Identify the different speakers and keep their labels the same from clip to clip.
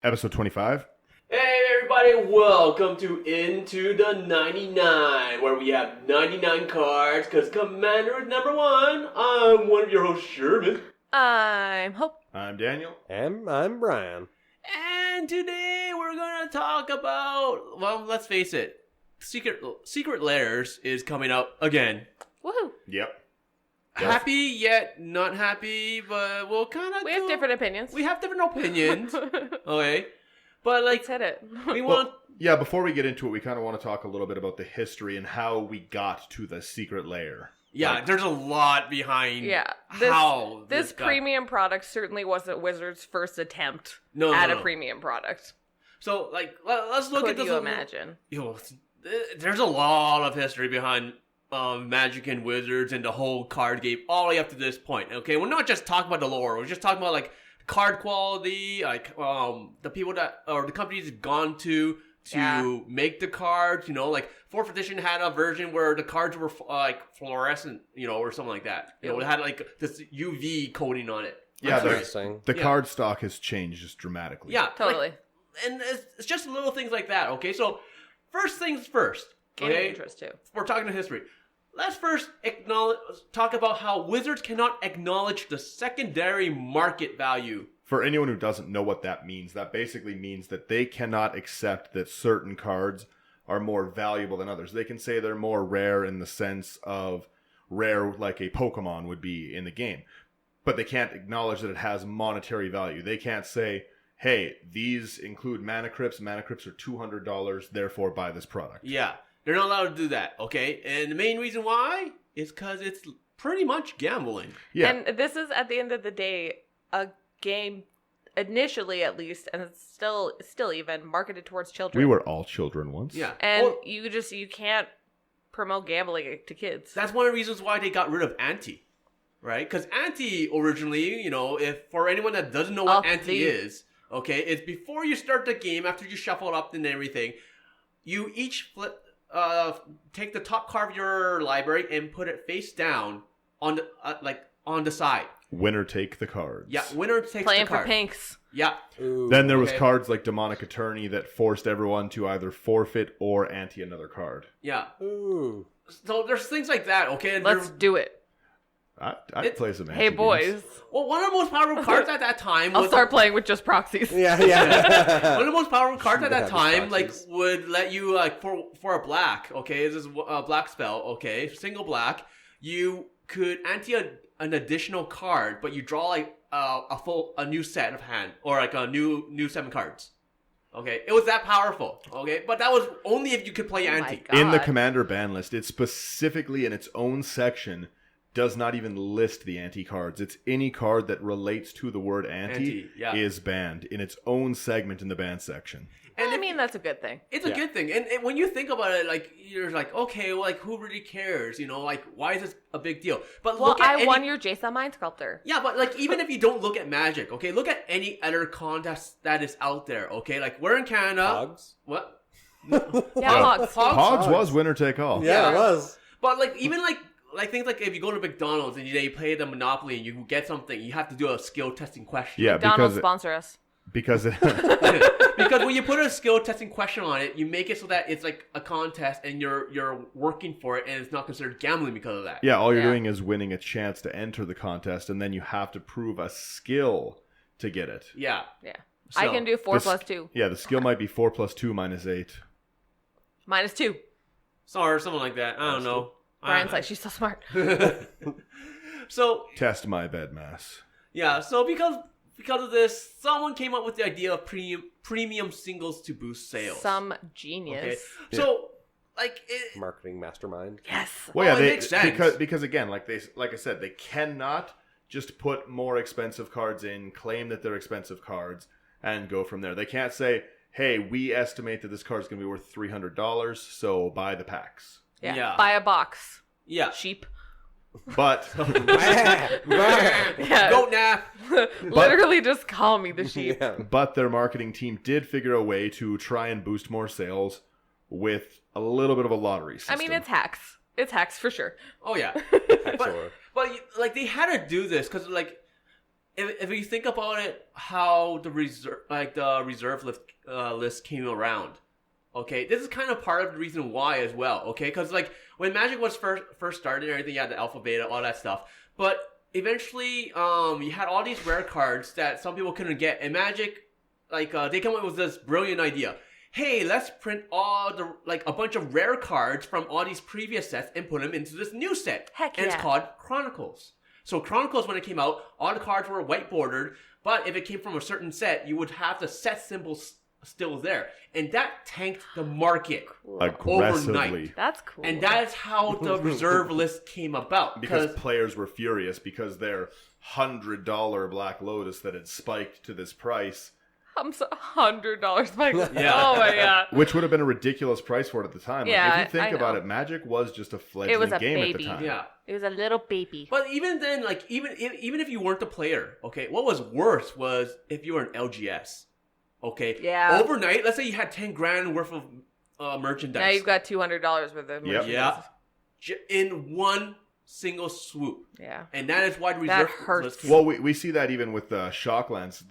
Speaker 1: Episode 25.
Speaker 2: Hey everybody, welcome to Into the 99, where we have 99 cards, because Commander is number one. I'm one of your hosts, Sherman.
Speaker 3: I'm Hope.
Speaker 1: I'm Daniel.
Speaker 4: And I'm Brian.
Speaker 2: And today we're going to talk about, well, let's face it, Secret Lairs is coming out again.
Speaker 3: Woohoo.
Speaker 1: Yep.
Speaker 2: Happy yet not happy, but we'll kind of
Speaker 3: We have different opinions.
Speaker 2: We have different opinions, okay? But like,
Speaker 3: Let's hit it.
Speaker 2: we want...
Speaker 1: Yeah, before we get into it, we kind of want to talk a little bit about the history and how we got to the secret lair.
Speaker 2: Yeah, there's a lot behind how
Speaker 3: this
Speaker 2: got...
Speaker 3: premium product certainly wasn't Wizards' first attempt at a premium product.
Speaker 2: So, like, let's look at this.
Speaker 3: Could you imagine?
Speaker 2: There's a lot of history behind Magic and Wizards and the whole card game all the way up to this point. Okay, we're not just talking about the lore. We're just talking about like card quality, like the people that or the companies have gone to make the cards. You know, like 4th edition had a version where the cards were like fluorescent, or something like that. You know, it had like this UV coating on it.
Speaker 1: Yeah, the card stock has changed just dramatically.
Speaker 2: Yeah,
Speaker 3: totally.
Speaker 2: And it's just little things like that. Okay, so first things first. Okay,
Speaker 3: interest too.
Speaker 2: We're talking to history. Let's first talk about how Wizards cannot acknowledge the secondary market value.
Speaker 1: For anyone who doesn't know what that means, that basically means that they cannot accept that certain cards are more valuable than others. They can say they're more rare in the sense of rare like a Pokemon would be in the game. But they can't acknowledge that it has monetary value. They can't say, hey, these include mana crypts. Mana crypts are $200, therefore buy this product.
Speaker 2: Yeah. They're not allowed to do that, okay? And the main reason why is because it's pretty much gambling.
Speaker 1: Yeah.
Speaker 3: And this is, at the end of the day, a game, initially at least, and it's still even, marketed towards children.
Speaker 1: We were all children once.
Speaker 2: Yeah.
Speaker 3: And you can't promote gambling to kids.
Speaker 2: That's one of the reasons why they got rid of Ante, right? Because Ante originally, if for anyone that doesn't know what Ante is, okay, it's before you start the game, after you shuffle it up and everything, you each take the top card of your library and put it face down on the on the side.
Speaker 1: Winner take the cards.
Speaker 2: Yeah, winner takes
Speaker 3: Playing
Speaker 2: the card.
Speaker 3: for pinks.
Speaker 2: Yeah.
Speaker 4: Ooh,
Speaker 1: Then there was cards like Demonic Attorney that forced everyone to either forfeit or ante another card.
Speaker 2: Yeah.
Speaker 4: Ooh.
Speaker 2: So there's things like that, okay? And
Speaker 3: Let's do it.
Speaker 1: I'd play some ante
Speaker 3: Hey,
Speaker 1: games.
Speaker 3: boys.
Speaker 2: well, one of the most powerful cards at that time was...
Speaker 3: I'll start playing with just proxies.
Speaker 4: Yeah.
Speaker 2: one of the most powerful cards at that
Speaker 4: Have
Speaker 2: time,
Speaker 4: proxies.
Speaker 2: would let you, for a black, okay? This is a black spell, okay? Single black. You could ante an additional card, but you draw, like, a new set of hand, or, like, a new 7 cards. Okay? It was that powerful, okay? But that was only if you could play ante.
Speaker 3: God.
Speaker 1: In the Commander ban list, it specifically in its own section does not even list the ante cards. It's any card that relates to the word ante is banned in its own segment in the ban section.
Speaker 3: And I mean, that's a good thing.
Speaker 2: It's a good thing. And when you think about it, like, you're like, okay, well, like, who really cares? Like, why is this a big deal? But
Speaker 3: Well,
Speaker 2: look at
Speaker 3: won your Jason Mind Sculptor.
Speaker 2: Yeah, but, like, even if you don't look at Magic, okay, look at any other contest that is out there, okay? Like, we're in Canada.
Speaker 4: Hogs?
Speaker 2: What?
Speaker 3: Hogs.
Speaker 1: Hogs was winner take all.
Speaker 4: Yeah, it was.
Speaker 2: But, like, even, like things like if you go to McDonald's and they play the Monopoly and you get something, you have to do a skill testing question.
Speaker 1: Yeah,
Speaker 3: McDonald's sponsor us.
Speaker 1: Because
Speaker 2: because when you put a skill testing question on it, you make it so that it's like a contest and you're working for it, and it's not considered gambling because of that.
Speaker 1: yeah, all you're doing is winning a chance to enter the contest, and then you have to prove a skill to get it.
Speaker 2: Yeah.
Speaker 3: Yeah.
Speaker 2: So,
Speaker 3: I can do 4 plus 2.
Speaker 1: Yeah, the skill might be 4 plus 2 minus 8.
Speaker 3: Minus 2.
Speaker 2: or something like that. I don't know.
Speaker 3: Brian's like, she's so smart.
Speaker 2: So
Speaker 1: Test my bed mass.
Speaker 2: yeah, so because of this, someone came up with the idea of premium singles to boost sales.
Speaker 3: Some genius.
Speaker 2: Okay, so like
Speaker 4: Marketing mastermind.
Speaker 3: Yes.
Speaker 1: Well, yeah,
Speaker 2: it makes sense.
Speaker 1: because again, like I said, they cannot just put more expensive cards in, claim that they're expensive cards, and go from there. They can't say, "Hey, we estimate that this card is going to be worth $300, so buy the packs."
Speaker 3: Yeah. Buy a box.
Speaker 2: Yeah.
Speaker 3: Sheep.
Speaker 1: But
Speaker 3: Yeah.
Speaker 2: Goat nap.
Speaker 3: Literally just call me the sheep.
Speaker 4: Yeah.
Speaker 1: but their marketing team did figure a way to try and boost more sales with a little bit of a lottery system.
Speaker 3: I mean, it's hacks. It's hacks for sure.
Speaker 2: Oh yeah.
Speaker 4: Sure.
Speaker 2: But like they had to do this because like if you think about it, how the reserve list came around. Okay, this is kind of part of the reason why as well. Okay, because like when Magic was first started and everything, you had the alpha, beta, all that stuff. But eventually, you had all these rare cards that some people couldn't get, and Magic, they come up with this brilliant idea. Hey, let's print a bunch of rare cards from all these previous sets and put them into this new set.
Speaker 3: Heck
Speaker 2: and
Speaker 3: yeah.
Speaker 2: it's called Chronicles. So Chronicles, when it came out, all the cards were white bordered, but if it came from a certain set, you would have the set symbols still there. And that tanked the market
Speaker 1: Aggressively.
Speaker 2: overnight.
Speaker 3: That's cool.
Speaker 2: And that is how the reserve list came about.
Speaker 1: Because players were furious because their $100 Black Lotus that had spiked to this price,
Speaker 3: $100, Mike.
Speaker 2: Yeah.
Speaker 3: Oh my god.
Speaker 1: which would have been a ridiculous price for it at the time. Like,
Speaker 3: Yeah,
Speaker 1: if you think
Speaker 3: I
Speaker 1: about
Speaker 3: know.
Speaker 1: it, Magic was just a
Speaker 3: It
Speaker 1: fledgling
Speaker 3: was a
Speaker 1: game at the
Speaker 3: baby.
Speaker 1: time.
Speaker 2: Yeah.
Speaker 3: It was a little baby.
Speaker 2: But even then, like, even if you weren't the player, okay, what was worse was if you were an LGS. Okay?
Speaker 3: Yeah.
Speaker 2: Overnight, let's say you had 10 grand worth of merchandise.
Speaker 3: Now you've got $200 worth of
Speaker 1: Yep.
Speaker 3: merchandise.
Speaker 2: Yeah. In one single swoop.
Speaker 3: Yeah.
Speaker 2: And that is why the
Speaker 3: That
Speaker 2: reserve
Speaker 3: hurts.
Speaker 2: list came
Speaker 1: Well, we see that even with Shocklands.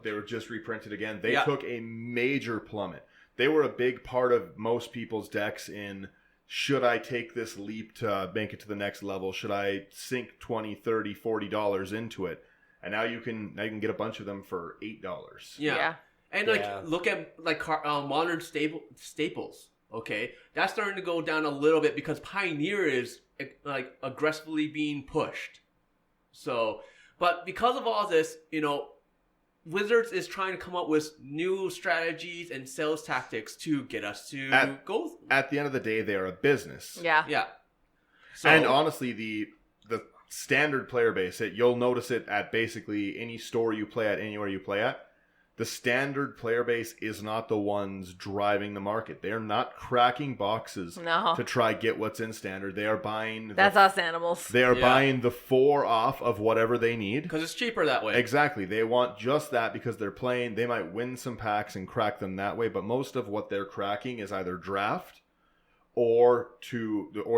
Speaker 1: They were just reprinted again. They
Speaker 2: Yeah.
Speaker 1: took a major plummet. They were a big part of most people's decks in, should I take this leap to make it to the next level? Should I sink $20, $30, $40 into it? And now you can get a bunch of them for $8.
Speaker 2: Yeah. And like
Speaker 4: Yeah.
Speaker 2: look at like modern staples. Okay, that's starting to go down a little bit because Pioneer is like aggressively being pushed. So, but because of all this, Wizards is trying to come up with new strategies and sales tactics to get us to go.
Speaker 1: At the end of the day, they are a business.
Speaker 3: Yeah.
Speaker 2: Yeah. So,
Speaker 1: And honestly, the standard player base, you'll notice it at basically any store you play at, anywhere you play at. The standard player base is not the ones driving the market. They are not cracking boxes
Speaker 3: No.
Speaker 1: to try get what's in standard. They are buying.
Speaker 3: That's us animals.
Speaker 1: They are
Speaker 2: Yeah.
Speaker 1: buying the 4 off of whatever they need.
Speaker 2: because it's cheaper that way.
Speaker 1: Exactly. They want just that because they're playing. They might win some packs and crack them that way, but most of what they're cracking is either draft or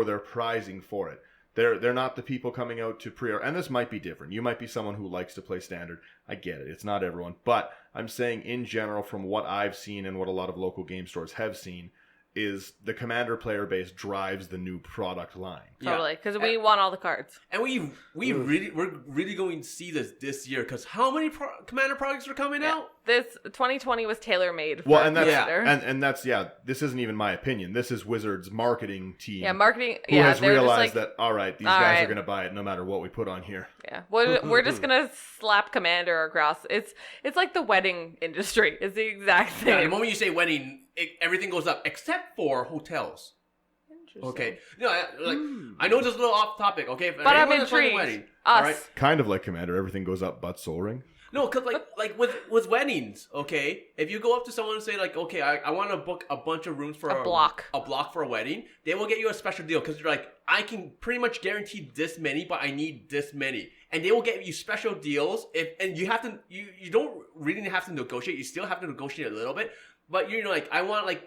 Speaker 1: they're prizing for it. They're not the people coming out to pre-order. And this might be different. You might be someone who likes to play standard. I get it. It's not everyone. But I'm saying in general, from what I've seen and what a lot of local game stores have seen, is the Commander player base drives the new product line.
Speaker 2: Yeah.
Speaker 3: Totally. Because we want all the cards.
Speaker 2: And we're really going to see this year because how many Commander products are coming out?
Speaker 3: This 2020 was tailor made.
Speaker 1: Well, and that's
Speaker 3: Commander.
Speaker 1: and that's this isn't even my opinion. This is Wizards' marketing team.
Speaker 3: Yeah, marketing.
Speaker 1: Who
Speaker 3: Yeah,
Speaker 1: has
Speaker 3: they're just
Speaker 1: realized
Speaker 3: like,
Speaker 1: that all right, these
Speaker 3: all
Speaker 1: guys
Speaker 3: right.
Speaker 1: are going to buy it no matter what we put on here.
Speaker 3: yeah, we're just gonna slap Commander across. It's like the wedding industry. It's the exact
Speaker 2: Yeah, the
Speaker 3: same.
Speaker 2: moment you say wedding, everything goes up except for hotels.
Speaker 3: Interesting.
Speaker 2: Okay, I know this is a little off topic. Okay,
Speaker 3: But I'm
Speaker 2: anyone that's planning a
Speaker 3: intrigued.
Speaker 2: wedding,
Speaker 3: Us.
Speaker 2: all right?
Speaker 1: Kind of like Commander, everything goes up but Soul Ring.
Speaker 2: No, because like with weddings, okay, if you go up to someone and say like, okay, I want to book a bunch of rooms for
Speaker 3: A block
Speaker 2: for a wedding, they will get you a special deal because you're like, I can pretty much guarantee this many, but I need this many, and they will get you special deals. And you have to you don't really have to negotiate. You still have to negotiate a little bit, but you're like, I want like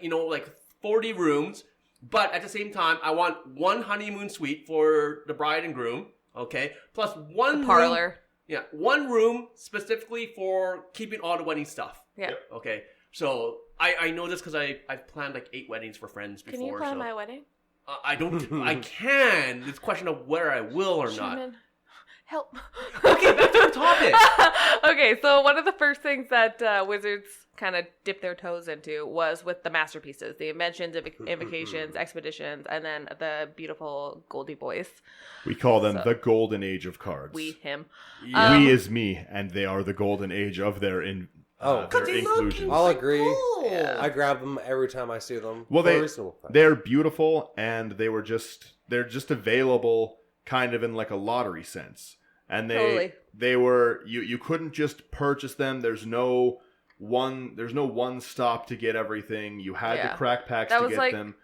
Speaker 2: 40 rooms, but at the same time, I want one honeymoon suite for the bride and groom, okay, plus one
Speaker 3: The parlor.
Speaker 2: room. Yeah, one room specifically for keeping all the wedding stuff.
Speaker 3: Yeah.
Speaker 2: Okay, so I know this because I've planned like 8 weddings for friends before.
Speaker 3: Can you plan
Speaker 2: so.
Speaker 3: my wedding?
Speaker 2: I don't. I can. It's a question of whether I will or not.
Speaker 3: Sherman, help.
Speaker 2: Okay, back to the topic.
Speaker 3: Okay, so one of the first things that Wizards kind of dipped their toes into was with the masterpieces, the inventions, invocations, expeditions, and then the beautiful Goldie boys.
Speaker 1: We call them
Speaker 3: So-
Speaker 1: the golden age of cards.
Speaker 3: Him.
Speaker 2: Yeah.
Speaker 1: We is me, and they are the golden age of their
Speaker 4: Oh.
Speaker 1: their inclusions.
Speaker 4: I'll agree.
Speaker 3: Yeah.
Speaker 4: I grab them every time I see them.
Speaker 1: Well,
Speaker 4: for a reasonable price.
Speaker 1: they're beautiful, and they're just available kind of in like a lottery sense. And
Speaker 3: Totally.
Speaker 1: they were you couldn't just purchase them. There's no one stop to get everything. You had
Speaker 3: Yeah.
Speaker 1: to crack packs
Speaker 3: That
Speaker 1: to
Speaker 3: was
Speaker 1: get
Speaker 3: like,
Speaker 1: them.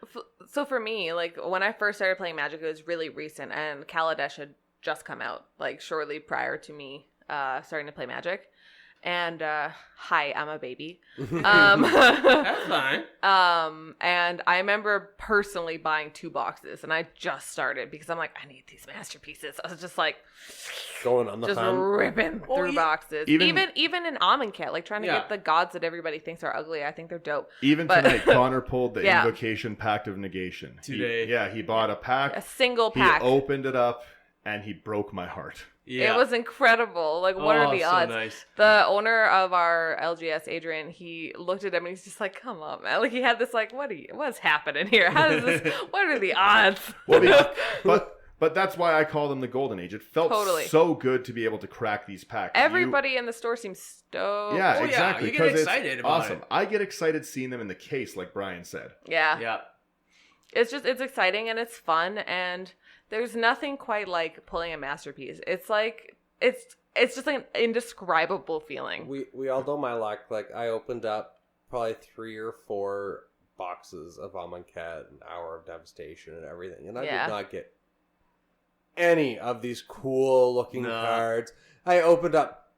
Speaker 3: so for me, like when I first started playing Magic, it was really recent, and Kaladesh had just come out, like shortly prior to me starting to play Magic. And hi, I'm a baby.
Speaker 2: That's fine.
Speaker 3: And I remember personally buying 2 boxes, and I just started because I'm like, I need these masterpieces. I was just like
Speaker 4: Going on the
Speaker 3: just
Speaker 4: hunt.
Speaker 3: ripping through boxes.
Speaker 1: even
Speaker 3: in Amonkhet, like trying to get the gods that everybody thinks are ugly. I think they're dope.
Speaker 1: Even
Speaker 3: But-
Speaker 1: tonight, Connor pulled the
Speaker 3: Yeah.
Speaker 1: Invocation Pact of Negation.
Speaker 2: Today.
Speaker 1: He bought a pack.
Speaker 3: A single pack.
Speaker 1: He opened it up, and he broke my heart.
Speaker 2: Yeah.
Speaker 3: It was incredible. Like, what are the
Speaker 2: so
Speaker 3: odds?
Speaker 2: Nice.
Speaker 3: The owner of our LGS, Adrian, he looked at him and he's just like, "Come on, man!" Like he had this like, what's happening here? How does this? What are the odds?
Speaker 1: But that's why I call them the Golden Age. It felt
Speaker 3: Totally.
Speaker 1: so good to be able to crack these packs.
Speaker 3: Everybody in the store seems stoked.
Speaker 1: Yeah,
Speaker 2: Oh, yeah,
Speaker 1: exactly.
Speaker 2: you get
Speaker 1: 'cause it's
Speaker 2: excited about
Speaker 1: awesome.
Speaker 2: it.
Speaker 1: I get excited seeing them in the case, like Brian said.
Speaker 3: Yeah.
Speaker 2: Yeah.
Speaker 3: It's exciting and it's fun, and there's nothing quite like pulling a masterpiece. It's like it's just like an indescribable feeling.
Speaker 4: We all know my luck. Like I opened up probably 3 or 4 boxes of Amonkhet and Hour of Devastation and everything, and I
Speaker 3: Yeah.
Speaker 4: did not get any of these cool looking
Speaker 2: No.
Speaker 4: cards. I opened up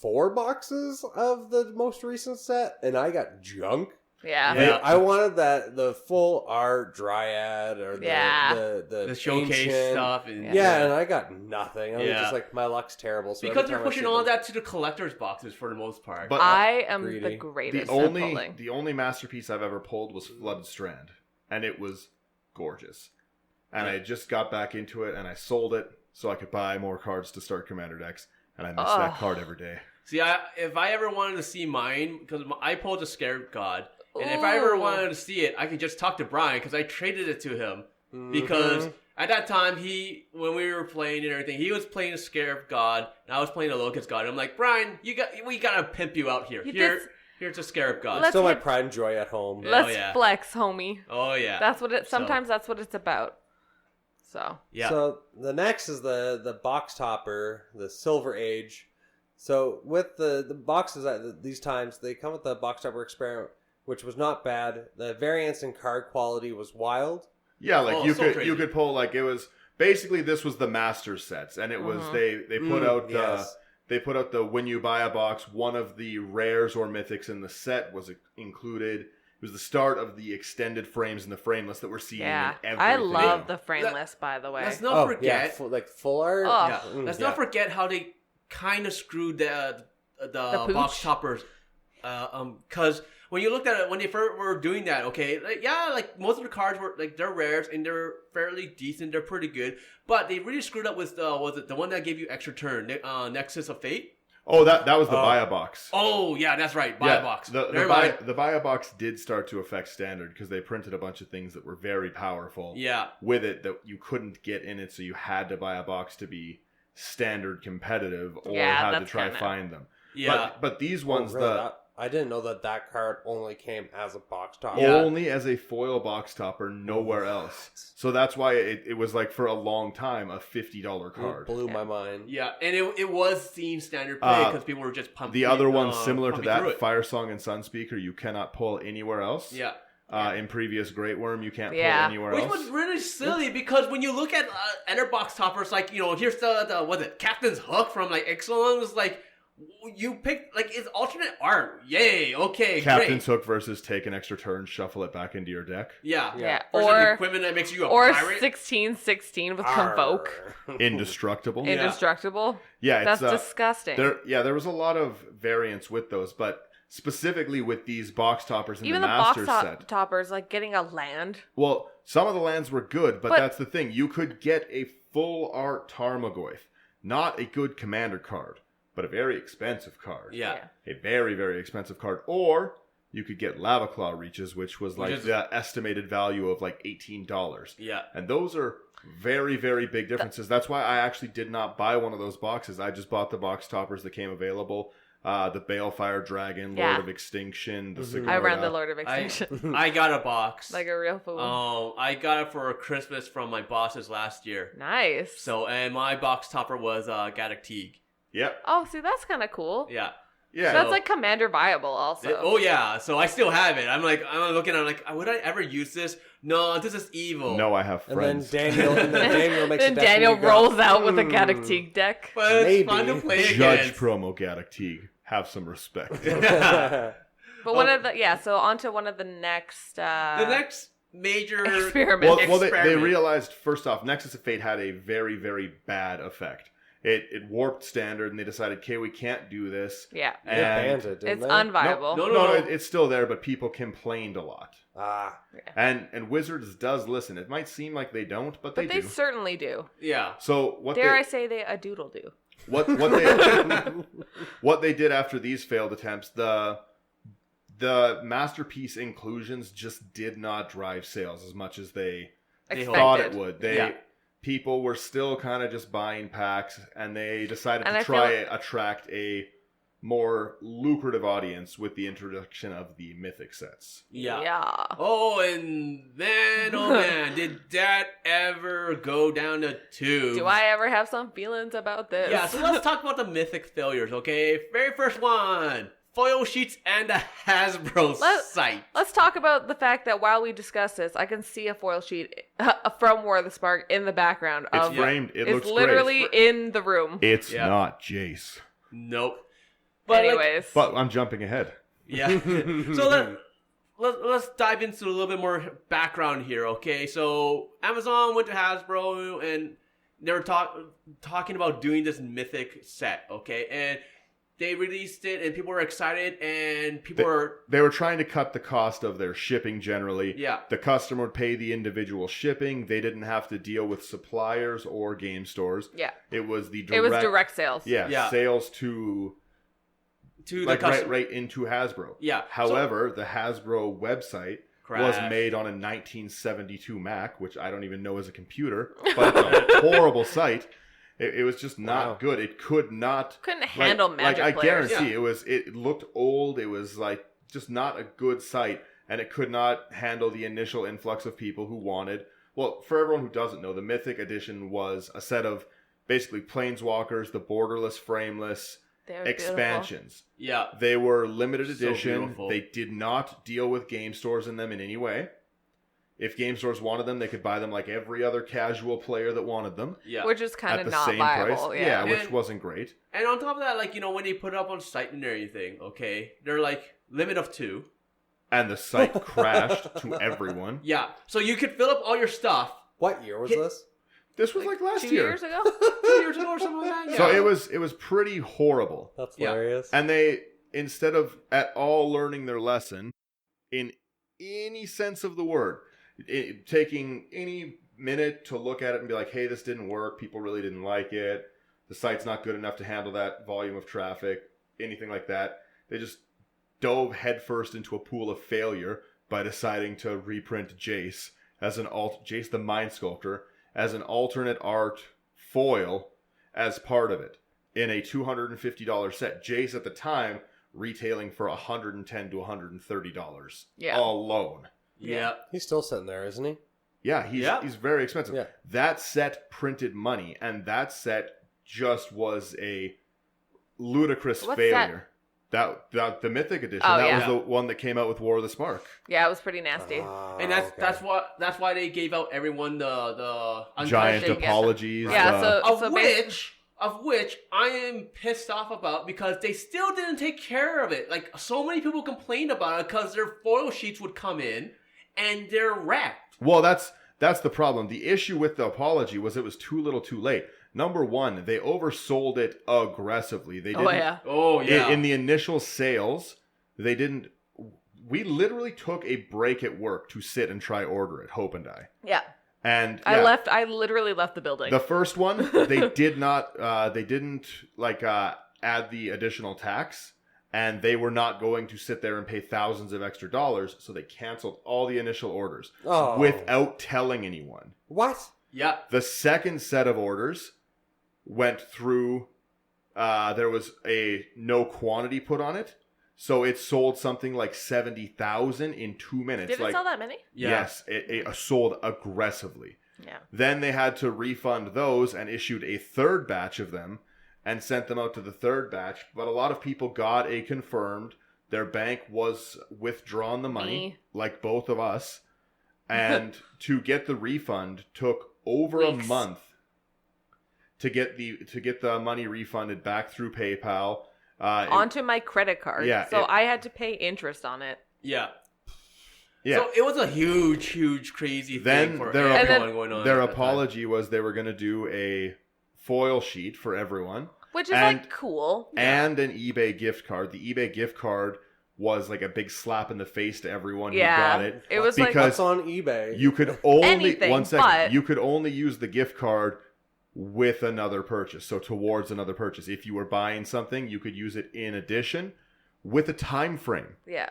Speaker 4: 4 boxes of the most recent set, and I got junk.
Speaker 3: Yeah.
Speaker 2: Yeah.
Speaker 4: I wanted the full art Dryad or
Speaker 3: Yeah.
Speaker 4: the
Speaker 2: showcase
Speaker 4: ancient
Speaker 2: stuff. And,
Speaker 4: Yeah, and I got nothing. I was
Speaker 2: Yeah.
Speaker 4: just like, my luck's terrible. So
Speaker 2: Because
Speaker 4: every
Speaker 2: they're
Speaker 4: time I
Speaker 2: pushing
Speaker 4: see
Speaker 2: all
Speaker 4: them-
Speaker 2: that to the collector's boxes for the most part.
Speaker 1: But
Speaker 3: I am
Speaker 4: Greedy.
Speaker 3: the
Speaker 1: the
Speaker 3: greatest at
Speaker 1: only
Speaker 3: pulling.
Speaker 1: the only masterpiece I've ever pulled was Flooded Strand, and it was gorgeous. And I just got back into it, and I sold it so I could buy more cards to start Commander decks, and I miss that card every day.
Speaker 2: See, if I ever wanted to see mine, because I pulled a Scarab God, and if I ever
Speaker 3: Ooh.
Speaker 2: wanted to see it, I could just talk to Brian, because I traded it to him.
Speaker 4: Mhm.
Speaker 2: Because at that time, when we were playing and everything, he was playing a Scarab God, and I was playing a Locust God. And I'm like, Brian, we gotta pimp you out here.
Speaker 3: You
Speaker 2: Here,
Speaker 3: did-
Speaker 2: here's a Scarab God.
Speaker 3: Let's
Speaker 4: Still my
Speaker 3: hit-
Speaker 4: pride and joy at home.
Speaker 2: Yeah.
Speaker 3: Let's
Speaker 2: Oh, yeah.
Speaker 3: flex, homie.
Speaker 2: Oh yeah,
Speaker 3: That's what it.
Speaker 2: So-
Speaker 3: Sometimes that's what it's about. So
Speaker 2: yeah.
Speaker 4: So the next is the box topper, the Silver Age. So with the boxes at these times, they come with the box topper experiment, which was not bad. The variance in card quality was wild.
Speaker 1: Yeah, like
Speaker 2: Oh,
Speaker 1: you
Speaker 2: so
Speaker 1: could
Speaker 2: crazy.
Speaker 1: you could pull like it was basically this was the master sets, and it was they put out
Speaker 4: yes.
Speaker 1: they put out the when you buy a box, one of the rares or mythics in the set was included. It was the start of the extended frames and the frameless that we're seeing.
Speaker 3: yeah,
Speaker 1: in
Speaker 3: I
Speaker 1: everything.
Speaker 3: love the frameless. By the way,
Speaker 2: Let's not forget.
Speaker 4: like full art.
Speaker 3: Oh.
Speaker 2: Yeah. Let's not forget how they kind of screwed the
Speaker 3: pooch?
Speaker 2: box toppers. Because when you looked at it, when they first were doing that, okay, like most of the cards were like they're rares and they're fairly decent, they're pretty good. But they really screwed up with was it the one that gave you extra turn, Nexus of Fate?
Speaker 1: Oh, that was the buy a box.
Speaker 2: Oh yeah, that's right, buy a box.
Speaker 1: The
Speaker 2: Never mind.
Speaker 1: buy a box did start to affect standard because they printed a bunch of things that were very powerful.
Speaker 2: Yeah.
Speaker 1: With it that you couldn't get in it, so you had to buy a box to be standard competitive or
Speaker 3: Yeah,
Speaker 1: had to
Speaker 3: that's
Speaker 1: try
Speaker 3: kinda-
Speaker 1: find them.
Speaker 2: Yeah.
Speaker 1: But these
Speaker 4: Oh,
Speaker 1: ones
Speaker 4: really? I didn't know that card only came as a box topper.
Speaker 2: Yeah.
Speaker 1: only as a foil box topper, nowhere else. So that's why it was like for a long time a $50
Speaker 4: It
Speaker 1: card.
Speaker 4: blew my mind.
Speaker 2: Yeah, and it was seen standard play because people were just pumping.
Speaker 1: The other one similar to
Speaker 2: pumping through
Speaker 1: that,
Speaker 2: it.
Speaker 1: Fire Song and Sunspeaker, you cannot pull anywhere else.
Speaker 2: Yeah.
Speaker 1: In previous Great Worm, you can't pull
Speaker 3: Yeah.
Speaker 1: anywhere
Speaker 2: Which
Speaker 1: else.
Speaker 2: was really silly because when you look at Enter box toppers, like, here's the what's it, Captain's Hook from like Ixalan was like, you picked like it's alternate art. Yay, okay,
Speaker 1: Captain's
Speaker 2: great.
Speaker 1: Hook versus take an extra turn, shuffle it back into your deck.
Speaker 2: Yeah.
Speaker 3: yeah,
Speaker 2: Versus
Speaker 3: or
Speaker 2: equipment that makes you a
Speaker 3: or
Speaker 2: pirate.
Speaker 3: 1616 with Convoke,
Speaker 1: Indestructible.
Speaker 2: Yeah.
Speaker 3: indestructible.
Speaker 1: Yeah,
Speaker 3: That's
Speaker 1: it's
Speaker 3: disgusting.
Speaker 1: there was a lot of variance with those, but specifically with these box toppers in
Speaker 3: Even
Speaker 1: the
Speaker 3: the box
Speaker 1: Masters set.
Speaker 3: toppers, like getting a land.
Speaker 1: Well, some of the lands were good, but
Speaker 3: But-
Speaker 1: that's the thing. You could get a full art Tarmogoyf, not a good commander card, but a very expensive card.
Speaker 2: Yeah.
Speaker 1: A very, very expensive card. Or you could get Lava Claw Reaches, which was like
Speaker 2: is-
Speaker 1: the estimated value of like $18.
Speaker 2: Yeah.
Speaker 1: And those are very, very big differences. That's why I actually did not buy one of those boxes. I just bought the box toppers that came available. The Balefire Dragon, Lord
Speaker 3: Yeah.
Speaker 1: of Extinction, the
Speaker 4: Mhm.
Speaker 3: I ran the
Speaker 1: Sigarda.
Speaker 3: Lord of Extinction
Speaker 2: I got a box.
Speaker 3: like a real fool.
Speaker 2: I got it for Christmas from my bosses last year.
Speaker 3: Nice.
Speaker 2: So, and my box topper was Gaddock Teague.
Speaker 1: Yep.
Speaker 3: Oh, see, that's kind of cool.
Speaker 2: Yeah.
Speaker 1: Yeah.
Speaker 3: That's like Commander viable, also.
Speaker 2: Oh yeah, so I still have it. I'm looking at it like, would I ever use this? No, this is evil.
Speaker 1: No, I have
Speaker 4: And then
Speaker 1: friends.
Speaker 4: Daniel makes
Speaker 3: Then
Speaker 4: a deck
Speaker 3: Daniel
Speaker 4: and you go,
Speaker 3: rolls out with a Gaddock Teague deck.
Speaker 2: But it's
Speaker 4: Maybe.
Speaker 2: fun to play
Speaker 1: Judge
Speaker 2: against.
Speaker 1: promo Gaddock Teague. have some respect.
Speaker 3: But one of the so on to one of the next
Speaker 2: the next major
Speaker 3: experiment.
Speaker 1: Well, they realized, first off, Nexus of Fate had a very, very bad effect. It warped standard, and they decided, okay, we can't do this.
Speaker 3: Yeah.
Speaker 4: They banned it, didn't
Speaker 3: It's
Speaker 4: they?
Speaker 3: unviable.
Speaker 2: No.
Speaker 1: It's still there, but people complained a lot.
Speaker 4: Ah.
Speaker 1: And Wizards does listen. It might seem like they don't, but they
Speaker 3: But they
Speaker 1: do.
Speaker 3: certainly do.
Speaker 2: Yeah.
Speaker 1: So what
Speaker 3: Dare I say they a doodle do?
Speaker 1: what they did after these failed attempts, the masterpiece inclusions just did not drive sales as much as they thought it would. People were still kind of just buying packs, and they decided to try attract a more lucrative audience with the introduction of the mythic sets.
Speaker 3: Yeah.
Speaker 2: Oh, and then, oh man, did that ever go down to 2?
Speaker 3: Do I ever have some feelings about this?
Speaker 2: Yeah, so let's talk about the mythic failures, okay? Very first one. Foil sheets and a Hasbro site.
Speaker 3: Let's talk about the fact that while we discuss this, I can see a foil sheet from War of the Spark in the background.
Speaker 1: It's framed. It looks
Speaker 3: literally
Speaker 1: great.
Speaker 3: in the room.
Speaker 1: It's not Jace.
Speaker 2: Nope. But
Speaker 3: anyways.
Speaker 1: But I'm jumping ahead.
Speaker 2: Yeah. So let's dive into a little bit more background here, okay? So Amazon went to Hasbro, and they were talking about doing this mythic set, okay? And they released it, and people were excited, and
Speaker 1: They were trying to cut the cost of their shipping generally.
Speaker 2: Yeah.
Speaker 1: The customer would pay the individual shipping. They didn't have to deal with suppliers or game stores.
Speaker 3: Yeah.
Speaker 1: It was
Speaker 3: direct sales.
Speaker 1: Yeah. Sales to
Speaker 2: the customer.
Speaker 1: right into Hasbro.
Speaker 2: Yeah.
Speaker 1: However, the Hasbro website was
Speaker 2: Crashed.
Speaker 1: made on a 1972 Mac, which I don't even know is a computer, but it's a horrible site. It was just not good. It couldn't
Speaker 3: handle Magic
Speaker 1: I
Speaker 3: players.
Speaker 1: guarantee it looked old. It was like just not a good site, and it could not handle the initial influx of people who wanted. Well, for everyone who doesn't know, the Mythic Edition was a set of basically Planeswalkers, the borderless, frameless expansions.
Speaker 2: Yeah.
Speaker 1: They were limited edition.
Speaker 2: Beautiful.
Speaker 1: They did not deal with game stores in them in any way. If game stores wanted them, they could buy them like every other casual player that wanted them.
Speaker 2: Yeah.
Speaker 3: Which is kind
Speaker 1: at
Speaker 3: of
Speaker 1: the
Speaker 3: not
Speaker 1: same
Speaker 3: viable.
Speaker 1: price.
Speaker 3: Yeah.
Speaker 1: Which wasn't great.
Speaker 2: And on top of that, like, when they put it up on site and everything, okay, they're like, limit of 2.
Speaker 1: And the site crashed to everyone.
Speaker 2: Yeah. So you could fill up all your stuff.
Speaker 4: What year was this?
Speaker 1: This was like last
Speaker 3: 2
Speaker 1: year.
Speaker 3: years ago?
Speaker 2: 2 years ago or something like that? Yeah.
Speaker 1: So it was pretty horrible.
Speaker 4: That's
Speaker 2: Yeah.
Speaker 4: hilarious.
Speaker 1: And they, instead of at all learning their lesson, in any sense of the word, taking any minute to look at it and be like, hey, this didn't work. People really didn't like it. The site's not good enough to handle that volume of traffic, anything like that. They just dove headfirst into a pool of failure by deciding to reprint Jace as Jace the Mind Sculptor as an alternate art foil as part of it in a $250 set. Jace at the time retailing for $110 to $130 alone.
Speaker 2: Yeah.
Speaker 4: He's still sitting there, isn't he?
Speaker 1: Yeah, he's very expensive.
Speaker 4: Yeah.
Speaker 1: That set printed money, and that set just was a ludicrous failure. That the Mythic Edition, was the one that came out with War of the Spark.
Speaker 3: Yeah, it was pretty nasty.
Speaker 2: And that's why they gave out everyone the
Speaker 1: giant
Speaker 2: untouched-
Speaker 1: apologies.
Speaker 3: Yeah,
Speaker 2: of which I am pissed off about because they still didn't take care of it. Like, so many people complained about it because their foil sheets would come in and they're wrecked.
Speaker 1: Well, that's the problem. The issue with the apology was it was too little too late. Number one, they oversold it aggressively. They didn't.
Speaker 2: Oh yeah.
Speaker 1: In the initial sales, they didn't. We literally took a break at work to sit and try order it, Hope and I.
Speaker 3: Yeah.
Speaker 1: And
Speaker 3: I literally left the building.
Speaker 1: The first one, they did not. They didn't add the additional tax, and they were not going to sit there and pay thousands of extra dollars. So they canceled all the initial orders without telling anyone.
Speaker 4: What?
Speaker 2: Yeah.
Speaker 1: The second set of orders went through. There was a no quantity put on it. So it sold something like 70,000 in 2 minutes.
Speaker 3: Did it sell that many?
Speaker 2: Yeah.
Speaker 1: Yes, it sold aggressively.
Speaker 3: Yeah.
Speaker 1: Then they had to refund those and issued a third batch of them and sent them out to the third batch. But a lot of people got a confirmed. Their bank was withdrawn the money, like both of us. And to get the refund took over a month to get the money refunded back through PayPal.
Speaker 3: onto my credit card.
Speaker 1: Yeah,
Speaker 3: So I had to pay interest on it.
Speaker 2: Yeah.
Speaker 1: Yeah.
Speaker 2: So it was a huge, crazy
Speaker 1: Then
Speaker 2: thing for
Speaker 1: their
Speaker 2: everyone going on.
Speaker 1: Their
Speaker 2: at that time.
Speaker 1: apology was they were going to do a foil sheet for everyone.
Speaker 3: Which is like cool.
Speaker 1: And an eBay gift card. The eBay gift card was like a big slap in the face to everyone who got it.
Speaker 3: It was
Speaker 1: because
Speaker 4: What's on eBay?
Speaker 1: you could only
Speaker 3: Anything,
Speaker 1: one second.
Speaker 3: but-
Speaker 1: You could only use the gift card with another purchase. So towards another purchase. If you were buying something, you could use it in addition with a time frame.
Speaker 3: Yeah.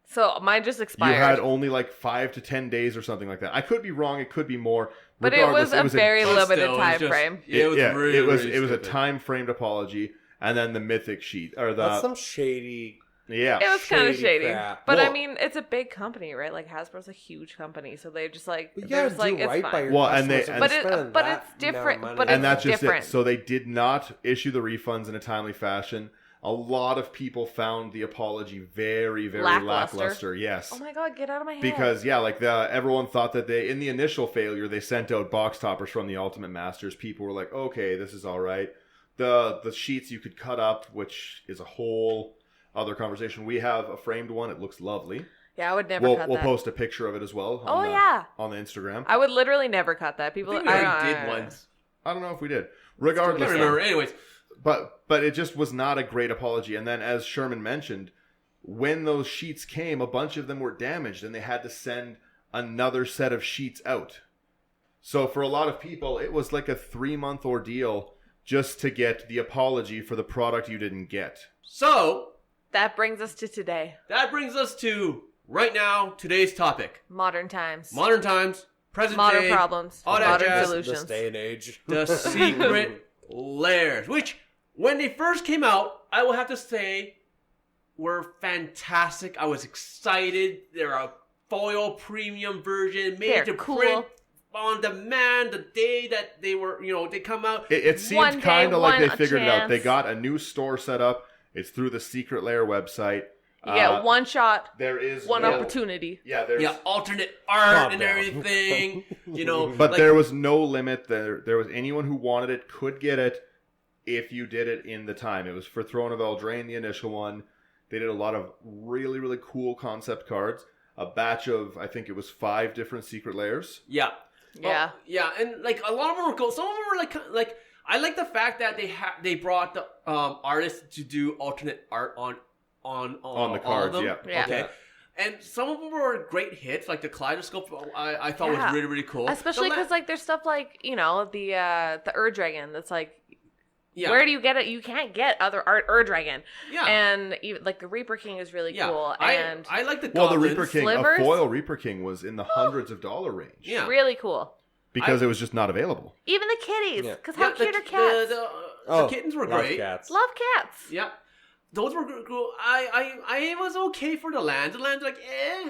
Speaker 3: So mine just expired.
Speaker 1: You had only like 5 to 10 days or something like that. I could be wrong. It could be more.
Speaker 3: But it was a very
Speaker 2: But
Speaker 3: limited
Speaker 2: still,
Speaker 3: time
Speaker 2: it's just-
Speaker 3: frame.
Speaker 2: It was really,
Speaker 1: it was
Speaker 2: really
Speaker 1: it was a
Speaker 2: stupid.
Speaker 1: time framed apology, and then the mythic sheet or
Speaker 4: That's
Speaker 1: the
Speaker 4: some shady.
Speaker 1: yeah.
Speaker 3: It was kind of
Speaker 4: Shady
Speaker 3: shady.
Speaker 4: crap.
Speaker 3: But
Speaker 1: Well-
Speaker 3: I mean, it's a big company, right? Like Hasbro's a huge company. So they're just like,
Speaker 4: You
Speaker 3: they're
Speaker 4: gotta
Speaker 3: just
Speaker 4: do
Speaker 3: like, it's
Speaker 4: right by
Speaker 3: fine.
Speaker 4: your
Speaker 1: Well, and
Speaker 4: customers.
Speaker 1: they-
Speaker 4: if
Speaker 1: But
Speaker 4: you're
Speaker 3: it-
Speaker 4: spending
Speaker 3: but
Speaker 4: that
Speaker 3: it's different-
Speaker 4: amount of
Speaker 3: but
Speaker 4: money.
Speaker 1: And that's just
Speaker 3: different.
Speaker 1: it. So they did not issue the refunds in a timely fashion. A lot of people found the apology very, very
Speaker 3: Lackluster.
Speaker 1: lackluster. Yes.
Speaker 3: Oh my god, get out of my head.
Speaker 1: Because everyone thought that in the initial failure they sent out box toppers from the Ultimate Masters. People were like, okay, this is all right. The sheets you could cut up, which is a whole other conversation. We have a framed one. It looks lovely.
Speaker 3: Yeah, I would never
Speaker 1: We'll
Speaker 3: cut that.
Speaker 1: post a picture of it as well.
Speaker 3: Oh, yeah.
Speaker 1: On the Instagram.
Speaker 3: I would literally never cut that.
Speaker 2: I
Speaker 3: People,
Speaker 2: think we already
Speaker 3: don't-
Speaker 2: did once.
Speaker 1: I don't know if we did.
Speaker 2: I
Speaker 1: Regardless,
Speaker 2: can't remember. Anyways,
Speaker 1: But it just was not a great apology. And then, as Sherman mentioned, when those sheets came, a bunch of them were damaged, and they had to send another set of sheets out. So for a lot of people, it was like a 3-month ordeal just to get the apology for the product you didn't get.
Speaker 2: so
Speaker 3: That brings us to today.
Speaker 2: that brings us to right now today's topic:
Speaker 3: Modern times.
Speaker 2: modern times, present
Speaker 3: Modern
Speaker 2: day,
Speaker 3: problems.
Speaker 2: all that
Speaker 3: Modern
Speaker 2: jazz.
Speaker 3: solutions.
Speaker 4: This day and age.
Speaker 2: the secret lairs, which when they first came out, I will have to say were fantastic. I was excited. They're a foil premium version made
Speaker 3: They're
Speaker 2: to
Speaker 3: cool.
Speaker 2: print on demand the day that they were, they come out.
Speaker 1: It
Speaker 3: One
Speaker 1: seemed
Speaker 3: day,
Speaker 1: kind of like they
Speaker 3: one
Speaker 1: figured it out.
Speaker 3: chance.
Speaker 1: They got a new store set up. It's through the Secret Lair website.
Speaker 3: You get one shot,
Speaker 1: There is
Speaker 3: one
Speaker 1: no-
Speaker 3: opportunity.
Speaker 1: Yeah, there's.
Speaker 2: Yeah, alternate art
Speaker 4: Calm
Speaker 2: and
Speaker 4: down.
Speaker 2: everything.
Speaker 1: But
Speaker 2: like-
Speaker 1: there was no limit. There was anyone who wanted it could get it if you did it in the time. It was for Throne of Eldraine, the initial one. They did a lot of really, really cool concept cards. A batch of, I think it was 5 different Secret Lairs.
Speaker 2: Yeah.
Speaker 3: Yeah.
Speaker 2: Yeah, and like a lot of them were cool. Some of them were like I like the fact that they brought the artists to do alternate art on
Speaker 1: the
Speaker 2: all of
Speaker 1: cards,
Speaker 2: them.
Speaker 1: yeah.
Speaker 3: Yeah.
Speaker 2: Okay. And some of them were great hits, like the kaleidoscope. I thought
Speaker 3: Yeah.
Speaker 2: was really, really cool.
Speaker 3: Especially
Speaker 2: The
Speaker 3: because like there's stuff like the Ur-Dragon that's like
Speaker 2: yeah,
Speaker 3: where do you get it? You can't get other art Ur-Dragon.
Speaker 2: yeah,
Speaker 3: And even, like the Reaper King is really
Speaker 2: yeah.
Speaker 3: cool. And
Speaker 2: I like the
Speaker 1: Well, the
Speaker 2: goblins.
Speaker 1: Reaper King,
Speaker 3: Slivers?
Speaker 1: a foil Reaper King was in the hundreds of dollar range.
Speaker 2: Yeah.
Speaker 3: really cool.
Speaker 1: Because it was just not available.
Speaker 3: Even the kitties.
Speaker 4: Yeah.
Speaker 3: Because
Speaker 2: Yeah,
Speaker 3: how cute are cats?
Speaker 2: The kittens were
Speaker 4: love
Speaker 2: great.
Speaker 4: Cats.
Speaker 3: Love cats.
Speaker 2: Yeah. Those were cool. I was okay for the lands. The lands like
Speaker 4: I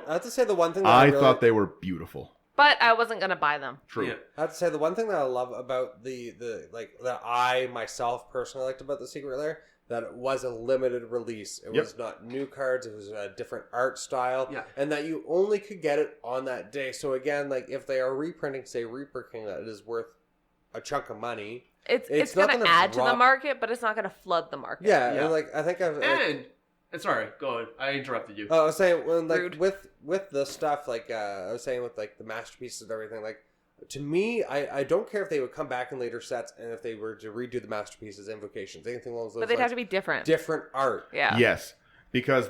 Speaker 4: have to say the one thing that
Speaker 1: I
Speaker 4: really,
Speaker 1: thought they were beautiful.
Speaker 3: But I wasn't going to buy them.
Speaker 1: True.
Speaker 2: Yeah.
Speaker 4: I have to say the one thing that I love about the like that I myself personally liked about the Secret Lair, that it was a limited release. It
Speaker 1: Yep.
Speaker 4: was not new cards. It was a different art style.
Speaker 2: Yeah.
Speaker 4: And that you only could get it on that day. So again, like if they are reprinting, say, Reaper King, that is worth a chunk of money.
Speaker 3: It's
Speaker 4: not
Speaker 3: going to
Speaker 4: gonna
Speaker 3: add to the
Speaker 4: drop-
Speaker 3: market, but it's not going to flood the market.
Speaker 4: Yeah,
Speaker 2: Yeah.
Speaker 4: and like I think I've
Speaker 2: and sorry, go on. I interrupted you.
Speaker 4: I was saying when like
Speaker 3: Rude.
Speaker 4: with the stuff like I was saying with like the masterpieces and everything, like to me I don't care if they would come back in later sets and if they were to redo the masterpieces, invocations, anything along those
Speaker 3: But they'd
Speaker 4: lines,
Speaker 3: have to be different.
Speaker 4: different art.
Speaker 3: Yeah.
Speaker 1: Yes. Because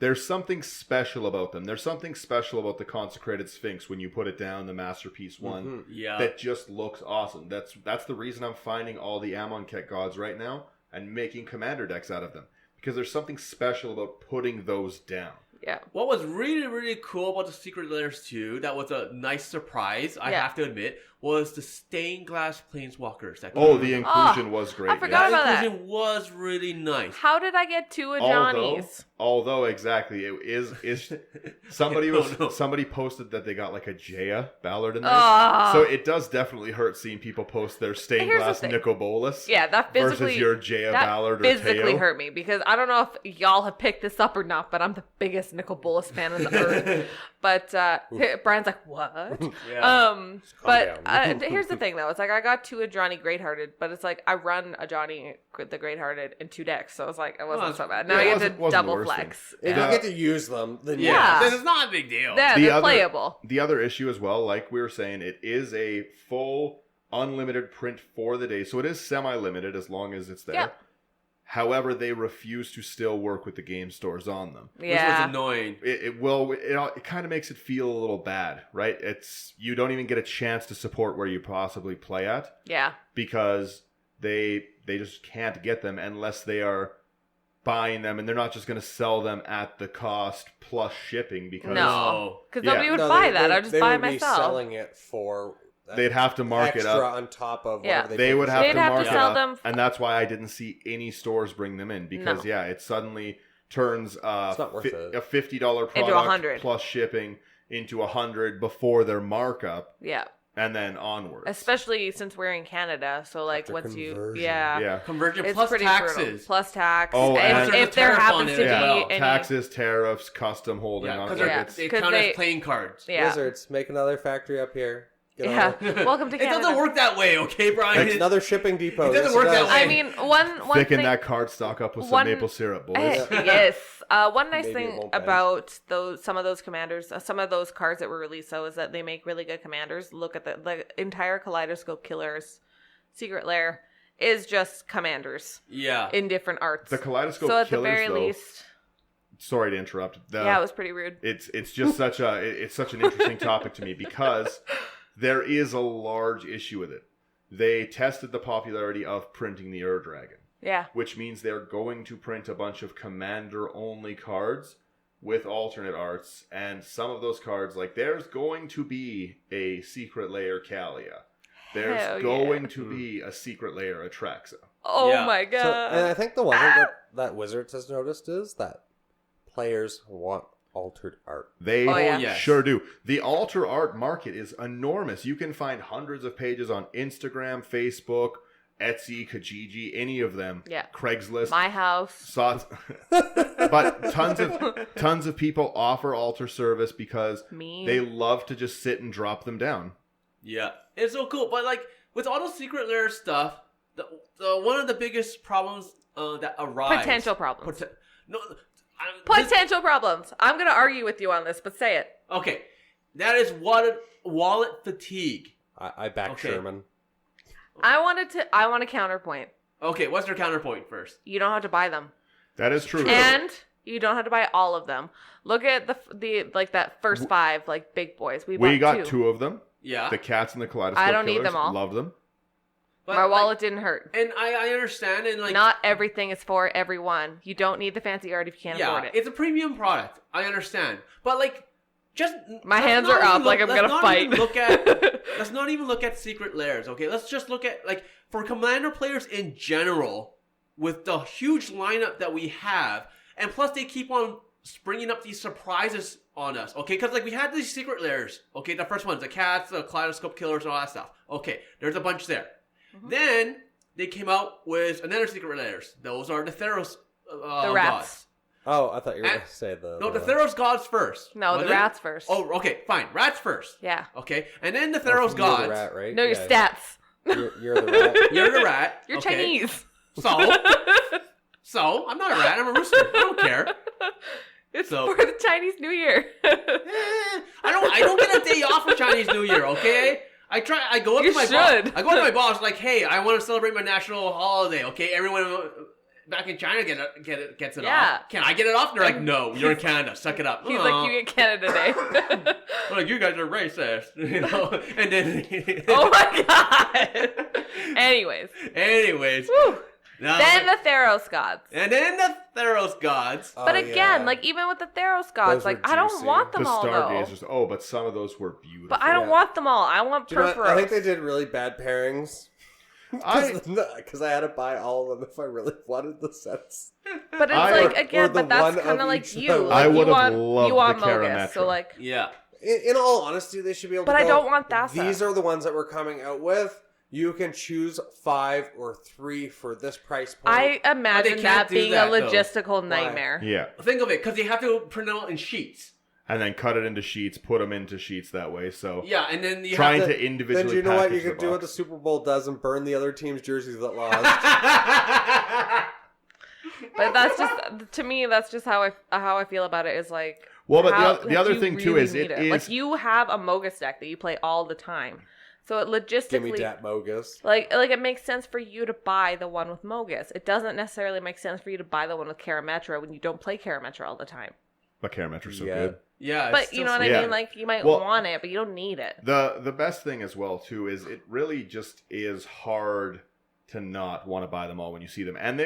Speaker 1: there's something special about them. There's something special about the Consecrated Sphinx when you put it down, the Masterpiece one.
Speaker 4: Mhm.
Speaker 2: Yeah.
Speaker 1: That just looks awesome. That's the reason I'm finding all the Amonkhet gods right now and making commander decks out of them. Because there's something special about putting those down.
Speaker 3: Yeah.
Speaker 2: What was really, really cool about the Secret Lairs 2, that was a nice surprise, I
Speaker 3: Yeah.
Speaker 2: have to admit, was the stained glass planeswalkers. That
Speaker 1: Oh,
Speaker 2: came
Speaker 1: the
Speaker 2: out.
Speaker 1: inclusion was great.
Speaker 3: I forgot about that.
Speaker 2: inclusion was really nice.
Speaker 3: How did I get 2 of Johnny's?
Speaker 1: Although exactly, it is somebody
Speaker 2: I don't know.
Speaker 1: somebody posted that they got like a Jaya Ballard in there.
Speaker 3: Oh.
Speaker 1: So it does definitely hurt seeing people post their stained
Speaker 3: Here's the
Speaker 1: glass
Speaker 3: thing.
Speaker 1: Nicobolas
Speaker 3: Yeah, that physically
Speaker 1: versus your Jaya
Speaker 3: that
Speaker 1: Ballard or
Speaker 3: physically
Speaker 1: Teo.
Speaker 3: hurt me because I don't know if y'all have picked this up or not, but I'm the biggest Nicol Bolas fan on the earth. But Brian's like, what?
Speaker 2: Yeah.
Speaker 3: But
Speaker 4: down.
Speaker 3: here's the thing, though. It's like I got 2 Johnny Greathearted, but it's like I run a Johnny the Greathearted in 2 decks, so it's like it wasn't so bad. Now
Speaker 1: yeah,
Speaker 3: you
Speaker 1: it
Speaker 3: get to
Speaker 1: wasn't the
Speaker 3: double
Speaker 1: worst
Speaker 3: flex.
Speaker 4: If you get to use them, then
Speaker 3: Yeah.
Speaker 2: Then it's not a big deal.
Speaker 3: Yeah, they're playable.
Speaker 1: The other issue as well, like we were saying, it is a full unlimited print for the day, so it is semi-limited as long as it's there.
Speaker 3: Yeah.
Speaker 1: However, they refuse to still work with the game stores on them.
Speaker 2: Which was annoying.
Speaker 1: It kind of makes it feel a little bad, right? You don't even get a chance to support where you possibly play at.
Speaker 3: Yeah.
Speaker 1: Because they just can't get them unless they are buying them, and they're not just going to sell them at the cost plus shipping. Because
Speaker 3: No, because
Speaker 1: Yeah.
Speaker 3: nobody would buy that. I'd just buy it
Speaker 4: They would be
Speaker 3: myself.
Speaker 4: selling it for
Speaker 1: they'd have to mark it
Speaker 4: extra
Speaker 1: up.
Speaker 4: on top of
Speaker 3: Yeah.
Speaker 4: whatever
Speaker 1: They would have
Speaker 3: They'd
Speaker 1: to
Speaker 3: have to
Speaker 1: mark it
Speaker 3: sell
Speaker 1: up,
Speaker 3: them
Speaker 1: and that's why I didn't see any stores bring them in. Because
Speaker 3: No.
Speaker 1: it suddenly turns
Speaker 4: not worth it.
Speaker 1: a $50 product
Speaker 3: Into $100
Speaker 1: plus shipping into $100 before their markup,
Speaker 3: Yeah.
Speaker 1: and then onwards.
Speaker 3: Especially since we're in Canada, so like
Speaker 4: After
Speaker 3: once you,
Speaker 4: conversion.
Speaker 1: Yeah.
Speaker 2: Conversion
Speaker 3: it's
Speaker 2: plus
Speaker 3: pretty brutal.
Speaker 2: taxes.
Speaker 3: Plus tax.
Speaker 1: Oh, and
Speaker 3: if
Speaker 2: there's a
Speaker 3: there
Speaker 2: tariff
Speaker 3: happens
Speaker 2: on
Speaker 3: to
Speaker 2: it
Speaker 3: be
Speaker 2: as well.
Speaker 3: any
Speaker 1: Taxes, tariffs, custom holding
Speaker 2: Yeah,
Speaker 1: on.
Speaker 2: because
Speaker 1: Like,
Speaker 3: Yeah.
Speaker 2: they
Speaker 3: 'Cause
Speaker 2: count
Speaker 3: they-
Speaker 2: as playing cards.
Speaker 3: Yeah.
Speaker 4: Wizards, make another factory up here. Get on
Speaker 3: Yeah.
Speaker 4: it.
Speaker 3: Welcome to
Speaker 2: It
Speaker 3: Canada.
Speaker 2: doesn't work that way, okay, Brian?
Speaker 4: It's another shipping depot.
Speaker 2: It doesn't
Speaker 4: Yes,
Speaker 2: work that
Speaker 4: does.
Speaker 2: way.
Speaker 3: I mean, one
Speaker 1: thicken
Speaker 3: thing.
Speaker 1: that card stock up with some
Speaker 3: one-
Speaker 1: maple syrup, boys.
Speaker 3: Yes. One nice
Speaker 4: Maybe it
Speaker 3: thing
Speaker 4: won't bend.
Speaker 3: about some of those commanders, some of those cards that were released, though, is that they make really good commanders. Look at the entire Kaleidoscope Killers Secret Lair is just commanders
Speaker 2: Yeah.
Speaker 3: in different arts.
Speaker 1: The Kaleidoscope
Speaker 3: so at
Speaker 1: Killers,
Speaker 3: the very
Speaker 1: though,
Speaker 3: least,
Speaker 1: sorry to interrupt.
Speaker 3: yeah, it was pretty rude.
Speaker 1: It's just such an interesting topic to me because there is a large issue with it. They tested the popularity of printing the Ur Dragon,
Speaker 3: Yeah.
Speaker 1: which means they're going to print a bunch of commander-only cards with alternate arts, and some of those cards, like there's going to be a Secret Lair Kalia. There's
Speaker 3: Hell yeah.
Speaker 1: going to be a Secret Lair Atraxa.
Speaker 3: Oh
Speaker 2: Yeah.
Speaker 3: my
Speaker 4: So,
Speaker 3: god.
Speaker 4: and I think the one thing that Wizards has noticed is that players want altered art.
Speaker 1: They
Speaker 3: Oh, yeah.
Speaker 2: Yes.
Speaker 1: sure do. The alter art market is enormous. You can find hundreds of pages on Instagram, Facebook, Etsy, Kijiji, any of them.
Speaker 3: Yeah.
Speaker 1: Craigslist.
Speaker 3: My house.
Speaker 1: Sought, but tons of people offer alter service because
Speaker 3: Me.
Speaker 1: they love to just sit and drop them down.
Speaker 2: Yeah, it's so cool. But like with all the Secret Lair stuff, the one of the biggest problems that arise
Speaker 3: Potential problems.
Speaker 2: Potential.
Speaker 3: problems. I'm going to argue with you on this, but say it.
Speaker 2: Okay, that is wallet fatigue.
Speaker 4: I back
Speaker 2: Okay.
Speaker 4: Sherman.
Speaker 3: I want a counterpoint.
Speaker 2: Okay, what's your counterpoint first?
Speaker 3: You don't have to buy them.
Speaker 1: That is true.
Speaker 3: And you don't have to buy all of them. Look at the like that first 5 like big boys. We
Speaker 1: got
Speaker 3: bought
Speaker 1: 2 of them.
Speaker 2: Yeah,
Speaker 1: The Cats and the Kaleidoscope
Speaker 3: I don't need
Speaker 1: Killers.
Speaker 3: them all.
Speaker 1: Love them.
Speaker 2: but,
Speaker 3: My
Speaker 2: like,
Speaker 3: wallet didn't hurt.
Speaker 2: and I understand, and like
Speaker 3: Not everything is for everyone. You don't need the fancy art if you can't afford it.
Speaker 2: it's a premium product. I understand, but like just
Speaker 3: My
Speaker 2: let's
Speaker 3: hands
Speaker 2: not
Speaker 3: are up
Speaker 2: even
Speaker 3: like I'm
Speaker 2: let's
Speaker 3: gonna
Speaker 2: not
Speaker 3: fight.
Speaker 2: even look at let's not even look at Secret Lairs. Okay, let's just look at like for Commander players in general, with the huge lineup that we have, and plus they keep on springing up these surprises on us. Okay, because like we had these Secret Lairs. Okay, the first ones, the Cats, the Kaleidoscope Killers, and all that stuff. Okay, there's a bunch there.
Speaker 3: Mm-hmm.
Speaker 2: Then they came out with another Secret Lairs. Those are the Theros
Speaker 3: The rats.
Speaker 2: gods.
Speaker 4: Oh, I thought you were
Speaker 2: And-
Speaker 4: going to say the...
Speaker 2: No, the Theros gods first.
Speaker 3: No,
Speaker 2: Was
Speaker 3: the
Speaker 2: it?
Speaker 3: rats first.
Speaker 2: Oh, okay, fine. Rats first.
Speaker 3: Yeah.
Speaker 2: Okay, and then the
Speaker 4: Oh,
Speaker 2: Theros
Speaker 4: you're
Speaker 2: gods.
Speaker 4: the rat, right?
Speaker 3: No, your
Speaker 4: Yeah.
Speaker 3: stats.
Speaker 4: You're the rat.
Speaker 2: You're the rat.
Speaker 3: You're
Speaker 2: okay.
Speaker 3: Chinese.
Speaker 2: So I'm not a rat. I'm a rooster. I don't care.
Speaker 3: It's
Speaker 2: So-
Speaker 3: for the Chinese New Year.
Speaker 2: I don't get a day off for Chinese New Year. Okay. I go up
Speaker 3: You
Speaker 2: to my
Speaker 3: should.
Speaker 2: boss. I go to my boss like, hey, I want to celebrate my national holiday. Okay, everyone back in China gets it
Speaker 3: Yeah.
Speaker 2: off. Can I get it off? And they're like, no, you're in Canada. Suck it up.
Speaker 3: He's
Speaker 2: Aw.
Speaker 3: like, you get Canada Day.
Speaker 2: I'm like, you guys are racist, you know. And then,
Speaker 3: Oh my god. Anyways.
Speaker 2: Whew. Now,
Speaker 3: Then the Theros gods.
Speaker 2: and then the Theros gods.
Speaker 3: But
Speaker 4: Oh,
Speaker 3: again,
Speaker 4: yeah.
Speaker 3: like even with the Theros gods,
Speaker 4: Those
Speaker 3: like
Speaker 4: were
Speaker 3: I don't
Speaker 4: juicy.
Speaker 3: want them
Speaker 1: The
Speaker 3: all though.
Speaker 1: Stargazers. Oh, but some of those were beautiful.
Speaker 3: But I don't
Speaker 4: Yeah.
Speaker 3: want them all. I want
Speaker 4: Do you know what? I think they
Speaker 3: Perforos.
Speaker 4: did really bad pairings. Because I had to buy all of them if I really wanted the sets.
Speaker 3: But it's
Speaker 1: I-
Speaker 3: like
Speaker 4: or
Speaker 3: again,
Speaker 4: the
Speaker 3: but that's
Speaker 4: one of
Speaker 3: kind of like
Speaker 4: each
Speaker 3: you.
Speaker 4: that
Speaker 3: Like,
Speaker 1: I
Speaker 3: you
Speaker 1: would've
Speaker 3: want
Speaker 1: loved
Speaker 3: you want
Speaker 1: the
Speaker 3: Mogus,
Speaker 1: Karametra.
Speaker 3: so like.
Speaker 2: Yeah.
Speaker 4: In all honesty, they should be able
Speaker 3: But
Speaker 4: to
Speaker 3: I
Speaker 4: go,
Speaker 3: don't want Thassa.
Speaker 4: These are the ones that we're coming out with. You can choose 5 or 3 for this price point.
Speaker 3: I imagine
Speaker 2: can't
Speaker 3: that
Speaker 2: do
Speaker 3: being
Speaker 2: that,
Speaker 3: a
Speaker 2: though.
Speaker 3: logistical nightmare.
Speaker 1: Yeah.
Speaker 2: Think of it, because they have to print it out in sheets.
Speaker 1: and then cut it into sheets, put them into sheets that way. So
Speaker 2: Yeah, and then you
Speaker 1: trying
Speaker 2: have
Speaker 1: to individually.
Speaker 4: Then you know what you
Speaker 1: package
Speaker 4: could do what the
Speaker 1: box.
Speaker 4: Super Bowl does and burn the other team's jerseys that lost.
Speaker 3: But that's just, to me, that's just how I feel about it. Is like,
Speaker 1: Well, but
Speaker 3: how,
Speaker 1: the other
Speaker 3: you
Speaker 1: thing too
Speaker 3: really
Speaker 1: is
Speaker 3: need
Speaker 1: it is
Speaker 3: like you have a Mogus deck that you play all the time, so it
Speaker 4: Give me
Speaker 3: logistically
Speaker 4: dat Mogus.
Speaker 3: like it makes sense for you to buy the one with Mogus. It doesn't necessarily make sense for you to buy the one with Karametra when you don't play Karametra all the time.
Speaker 1: but Karametra's so
Speaker 4: Yeah.
Speaker 1: good.
Speaker 2: yeah,
Speaker 3: But you know what I
Speaker 1: Yeah.
Speaker 3: mean? Like you might
Speaker 1: Well,
Speaker 3: want it, but you don't need it.
Speaker 1: The best thing as well too is it really just is hard to not want to buy them all when you see them, and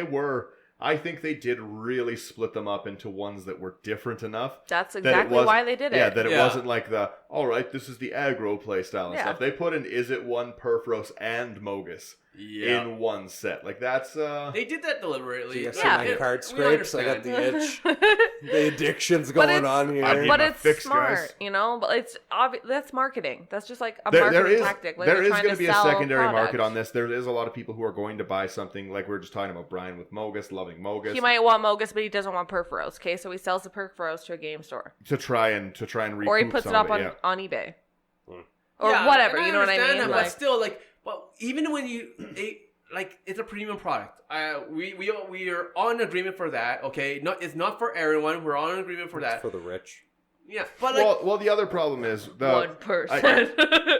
Speaker 1: I think they did really split them up into ones that were different enough.
Speaker 3: That's
Speaker 1: it
Speaker 3: exactly
Speaker 1: was-
Speaker 3: why they did it.
Speaker 1: Yeah, that it
Speaker 2: Yeah.
Speaker 1: wasn't like all right, this is the aggro play style and
Speaker 3: Yeah.
Speaker 1: stuff. They put in Is It One, Perforos, and Mogus in one set. Like that's
Speaker 2: They did that
Speaker 4: Do
Speaker 2: deliberately.
Speaker 4: you guys
Speaker 3: Yeah.
Speaker 4: see my card
Speaker 2: We
Speaker 4: scrapes? I got
Speaker 2: understand.
Speaker 4: the itch. The addiction's going
Speaker 3: it's-
Speaker 4: on here.
Speaker 1: I need
Speaker 3: But
Speaker 1: my
Speaker 3: it's
Speaker 1: fix,
Speaker 3: smart,
Speaker 1: guys.
Speaker 3: you know. But it's that's marketing. That's just like a
Speaker 1: there
Speaker 3: marketing
Speaker 1: is
Speaker 3: tactic. Like
Speaker 1: there
Speaker 3: they're
Speaker 1: is
Speaker 3: trying
Speaker 1: going to be a
Speaker 3: sell
Speaker 1: secondary
Speaker 3: product.
Speaker 1: market on this. There is a lot of people who are going to buy something like we were just talking about Brian with Mogus, loving Mogus.
Speaker 3: He might want Mogus, but he doesn't want Perforos. Okay, so he sells the Perforos to a game store,
Speaker 1: to try and recoup
Speaker 3: or he puts it
Speaker 1: some
Speaker 3: up
Speaker 1: of
Speaker 3: on,
Speaker 1: yeah.
Speaker 3: on eBay,
Speaker 4: Hmm.
Speaker 3: or
Speaker 2: Yeah,
Speaker 3: whatever.
Speaker 2: and
Speaker 3: You know what I
Speaker 2: understand
Speaker 3: mean?
Speaker 2: that,
Speaker 3: Like,
Speaker 2: but still, but even when it's a premium product. We are on agreement for that. Okay, it's not for everyone. We're on agreement for
Speaker 4: It's
Speaker 2: that.
Speaker 4: for the rich.
Speaker 2: Yeah, but like,
Speaker 1: Well, the other problem is
Speaker 3: one person.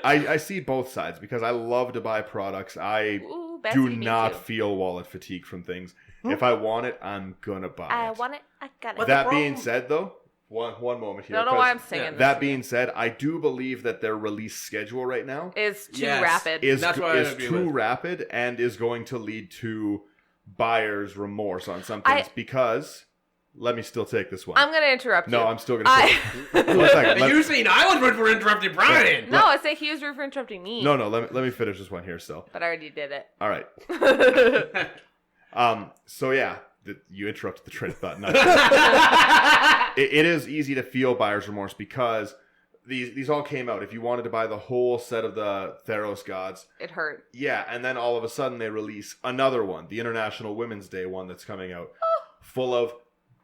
Speaker 1: I see both sides because I love to buy products. I
Speaker 3: Ooh, Bessie,
Speaker 1: do
Speaker 3: me
Speaker 1: not
Speaker 3: too.
Speaker 1: feel wallet fatigue from things. If I want it, I'm gonna buy it.
Speaker 3: I want it. I got it.
Speaker 2: But
Speaker 1: That
Speaker 2: the
Speaker 1: being
Speaker 2: problem-
Speaker 1: said, though, one moment here.
Speaker 3: I don't know why
Speaker 1: 'cause
Speaker 3: I'm saying this.
Speaker 1: That being said, I do believe that their release schedule right now
Speaker 3: Is too
Speaker 2: Yes.
Speaker 3: rapid.
Speaker 2: That's what I
Speaker 1: is
Speaker 2: agree
Speaker 1: too
Speaker 2: with.
Speaker 1: rapid and is going to lead to buyers' remorse on some
Speaker 3: I-
Speaker 1: things because. Let me still take this one.
Speaker 3: I'm gonna interrupt you.
Speaker 1: No, I'm still gonna.
Speaker 3: I
Speaker 1: One second.
Speaker 2: you saying I was rude for interrupting Brian?
Speaker 3: no, I say he was rude for interrupting me.
Speaker 1: No, let me finish this one here still.
Speaker 3: but I already did it.
Speaker 1: All right. So yeah, you interrupted the train of thought. No. It is easy to feel buyer's remorse because these all came out. If you wanted to buy the whole set of the Theros gods,
Speaker 3: It hurt.
Speaker 1: yeah, and then all of a sudden they release another one, the International Women's Day one that's coming out, full of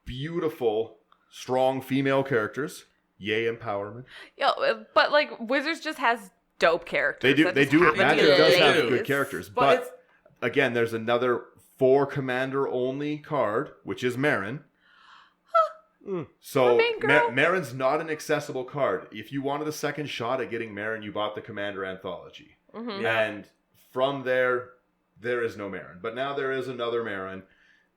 Speaker 1: beautiful, strong female characters. Yay, empowerment.
Speaker 3: Yo, but like Wizards just has dope characters.
Speaker 1: They do.
Speaker 3: that
Speaker 1: They
Speaker 3: just
Speaker 1: do.
Speaker 3: happen to
Speaker 1: Magic
Speaker 3: be
Speaker 1: does have
Speaker 3: ladies.
Speaker 1: good characters,
Speaker 2: But
Speaker 1: but
Speaker 2: it's-
Speaker 1: again, there's another 4 commander only card, which is Marin. So
Speaker 3: My main girl.
Speaker 1: Marin's not an accessible card. If you wanted a second shot at getting Marin, you bought the Commander Anthology,
Speaker 3: Mhm.
Speaker 2: Yeah.
Speaker 1: and from there is no Marin. But now there is another Marin.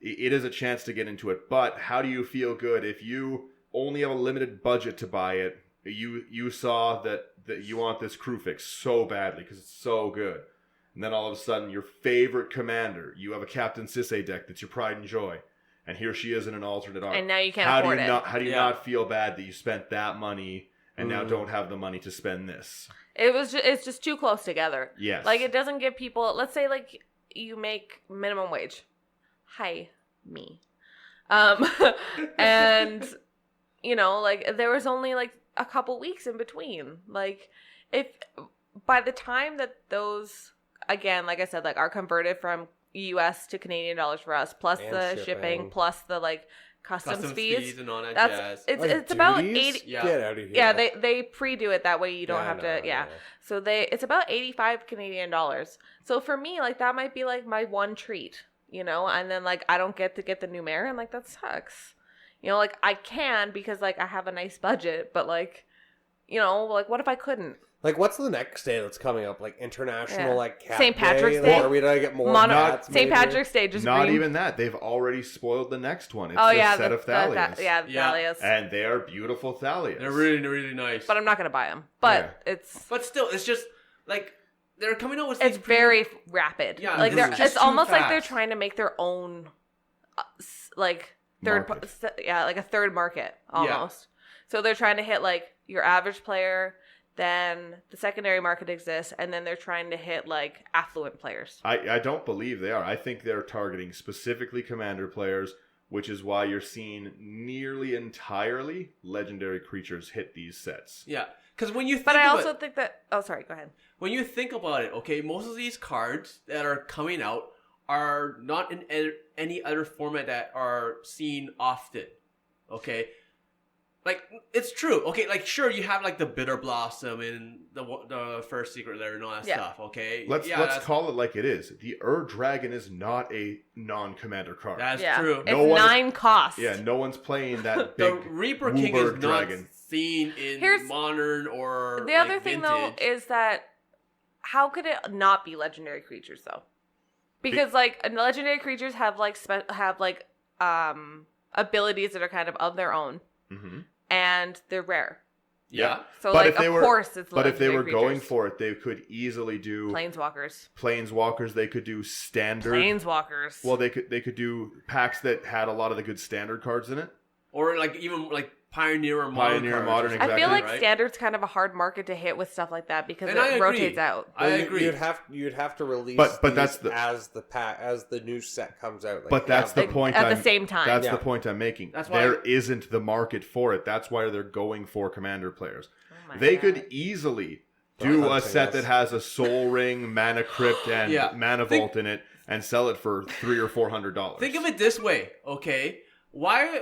Speaker 1: It is a chance to get into it. But how do you feel good if you only have a limited budget to buy it? You saw that you want this crew fix so badly because it's so good. And then all of a sudden, your favorite commander, you have a Captain Sisay deck that's your pride and joy. And here she is in an alternate art.
Speaker 3: And now you can't
Speaker 1: how
Speaker 3: afford
Speaker 1: do you
Speaker 3: it.
Speaker 1: Not, how do you
Speaker 2: Yeah.
Speaker 1: not feel bad that you spent that money and now don't have the money to spend this?
Speaker 3: It's just too close together.
Speaker 1: Yes.
Speaker 3: Like it doesn't give people. Let's say like you make minimum wage. Hi, me. And you know, like there was only like a couple weeks in between. Like if by the time that those again, like I said, like are converted from US to Canadian dollars for us, plus
Speaker 4: And
Speaker 3: the
Speaker 4: shipping.
Speaker 3: shipping, plus the like customs
Speaker 2: Customs
Speaker 3: fees.
Speaker 2: fees and all that
Speaker 3: That's
Speaker 2: jazz.
Speaker 3: it's
Speaker 4: Like
Speaker 3: it's about
Speaker 4: duties?
Speaker 3: 80.
Speaker 2: Yeah.
Speaker 4: Get out of here.
Speaker 3: Yeah, they pre-do it that way you don't have to.
Speaker 4: no,
Speaker 3: Yeah,
Speaker 4: no.
Speaker 3: so it's about 85 Canadian dollars. So for me, like that might be like my one treat, you know, and then like I don't get to get the new Marin, like that sucks. You know, like I can because like I have a nice budget, but like, you know, like what if I couldn't?
Speaker 4: Like, what's the next day that's coming up? Like international,
Speaker 3: Yeah.
Speaker 4: like Cat
Speaker 3: St. Patrick's
Speaker 4: Day?
Speaker 3: Day?
Speaker 4: Like, are we gonna get more?
Speaker 1: Not-
Speaker 4: cats,
Speaker 3: St.
Speaker 4: maybe?
Speaker 3: Patrick's Day, just
Speaker 1: not
Speaker 3: green.
Speaker 1: even that. They've already spoiled the next one. It's
Speaker 3: Oh
Speaker 1: a
Speaker 3: yeah,
Speaker 1: set of Thalias.
Speaker 3: yeah,
Speaker 2: Yeah.
Speaker 3: Thalias.
Speaker 1: And they are beautiful Thalias.
Speaker 2: They're really nice.
Speaker 3: But I'm not gonna buy them. But it's
Speaker 2: But still, it's just like they're coming out with.
Speaker 3: it's
Speaker 2: these
Speaker 3: very rapid.
Speaker 2: Yeah,
Speaker 3: like
Speaker 2: it's
Speaker 3: they're
Speaker 2: just
Speaker 3: it's
Speaker 2: too
Speaker 3: almost like they're
Speaker 2: fast.
Speaker 3: trying to make their own, like third,
Speaker 1: Market.
Speaker 3: like a third market almost. So they're trying to hit like your average player, then the secondary market exists, and then they're trying to hit like affluent players.
Speaker 1: I don't believe they are. I think they're targeting specifically commander players, which is why you're seeing nearly entirely legendary creatures hit these sets.
Speaker 2: Yeah, because when you think
Speaker 3: But I
Speaker 2: of
Speaker 3: also
Speaker 2: it,
Speaker 3: think that. Oh, sorry. Go ahead.
Speaker 2: when you think about it, okay, most of these cards that are coming out are not in any other format that are seen often. Okay, like it's true. Okay, like sure you have like the bitter blossom and the first secret lair and all that stuff. Okay,
Speaker 1: Let's call it like it is. The Dragon is not a non-commander card.
Speaker 2: That's
Speaker 3: Yeah.
Speaker 2: true.
Speaker 3: It's
Speaker 1: No one-
Speaker 3: 9 cost.
Speaker 1: Yeah, no one's playing that
Speaker 2: The
Speaker 1: big
Speaker 2: Reaper King is
Speaker 1: Wooburg
Speaker 2: not
Speaker 1: dragon.
Speaker 2: seen in
Speaker 3: Here's-
Speaker 2: modern or
Speaker 3: The other
Speaker 2: like,
Speaker 3: thing
Speaker 2: vintage.
Speaker 3: though is that how could it not be legendary creatures though? Because like legendary creatures have like abilities that are kind of their own,
Speaker 1: Mm-hmm.
Speaker 3: and they're rare.
Speaker 2: yeah.
Speaker 3: So
Speaker 1: But
Speaker 3: like
Speaker 1: if they
Speaker 3: of
Speaker 1: were-
Speaker 3: course it's
Speaker 1: But if they were
Speaker 3: legendary
Speaker 1: going
Speaker 3: creatures.
Speaker 1: for it, they could easily do
Speaker 3: Planeswalkers.
Speaker 1: Planeswalkers. They could do standard.
Speaker 3: Planeswalkers.
Speaker 1: Well, they could do packs that had a lot of the good standard cards in it.
Speaker 2: Or like even like Pioneer or Modern.
Speaker 1: Pioneer,
Speaker 2: cards.
Speaker 1: Modern,
Speaker 3: I
Speaker 1: exactly,
Speaker 3: feel like
Speaker 2: right?
Speaker 3: standard's kind of a hard market to hit with stuff like that because
Speaker 2: And I
Speaker 3: it
Speaker 2: agree.
Speaker 3: rotates out.
Speaker 2: I
Speaker 4: Well,
Speaker 2: agree.
Speaker 4: You'd have to release
Speaker 1: But
Speaker 4: these
Speaker 1: that's the-
Speaker 4: as the new set comes out. Like,
Speaker 1: But that's the
Speaker 3: Like,
Speaker 1: point.
Speaker 3: at
Speaker 1: I'm,
Speaker 3: the same time.
Speaker 1: That's
Speaker 4: Yeah.
Speaker 1: the point I'm making.
Speaker 2: That's why-
Speaker 1: there isn't the market for it. That's why they're going for commander players.
Speaker 3: Oh my
Speaker 1: They
Speaker 3: God.
Speaker 1: could easily do a
Speaker 4: Hunting
Speaker 1: set
Speaker 4: us.
Speaker 1: that has a Soul Ring, Mana Crypt, and
Speaker 2: Yeah.
Speaker 1: Mana
Speaker 2: Think-
Speaker 1: Vault in it, and sell it for $300 or $400.
Speaker 2: Think of it this way, okay? Why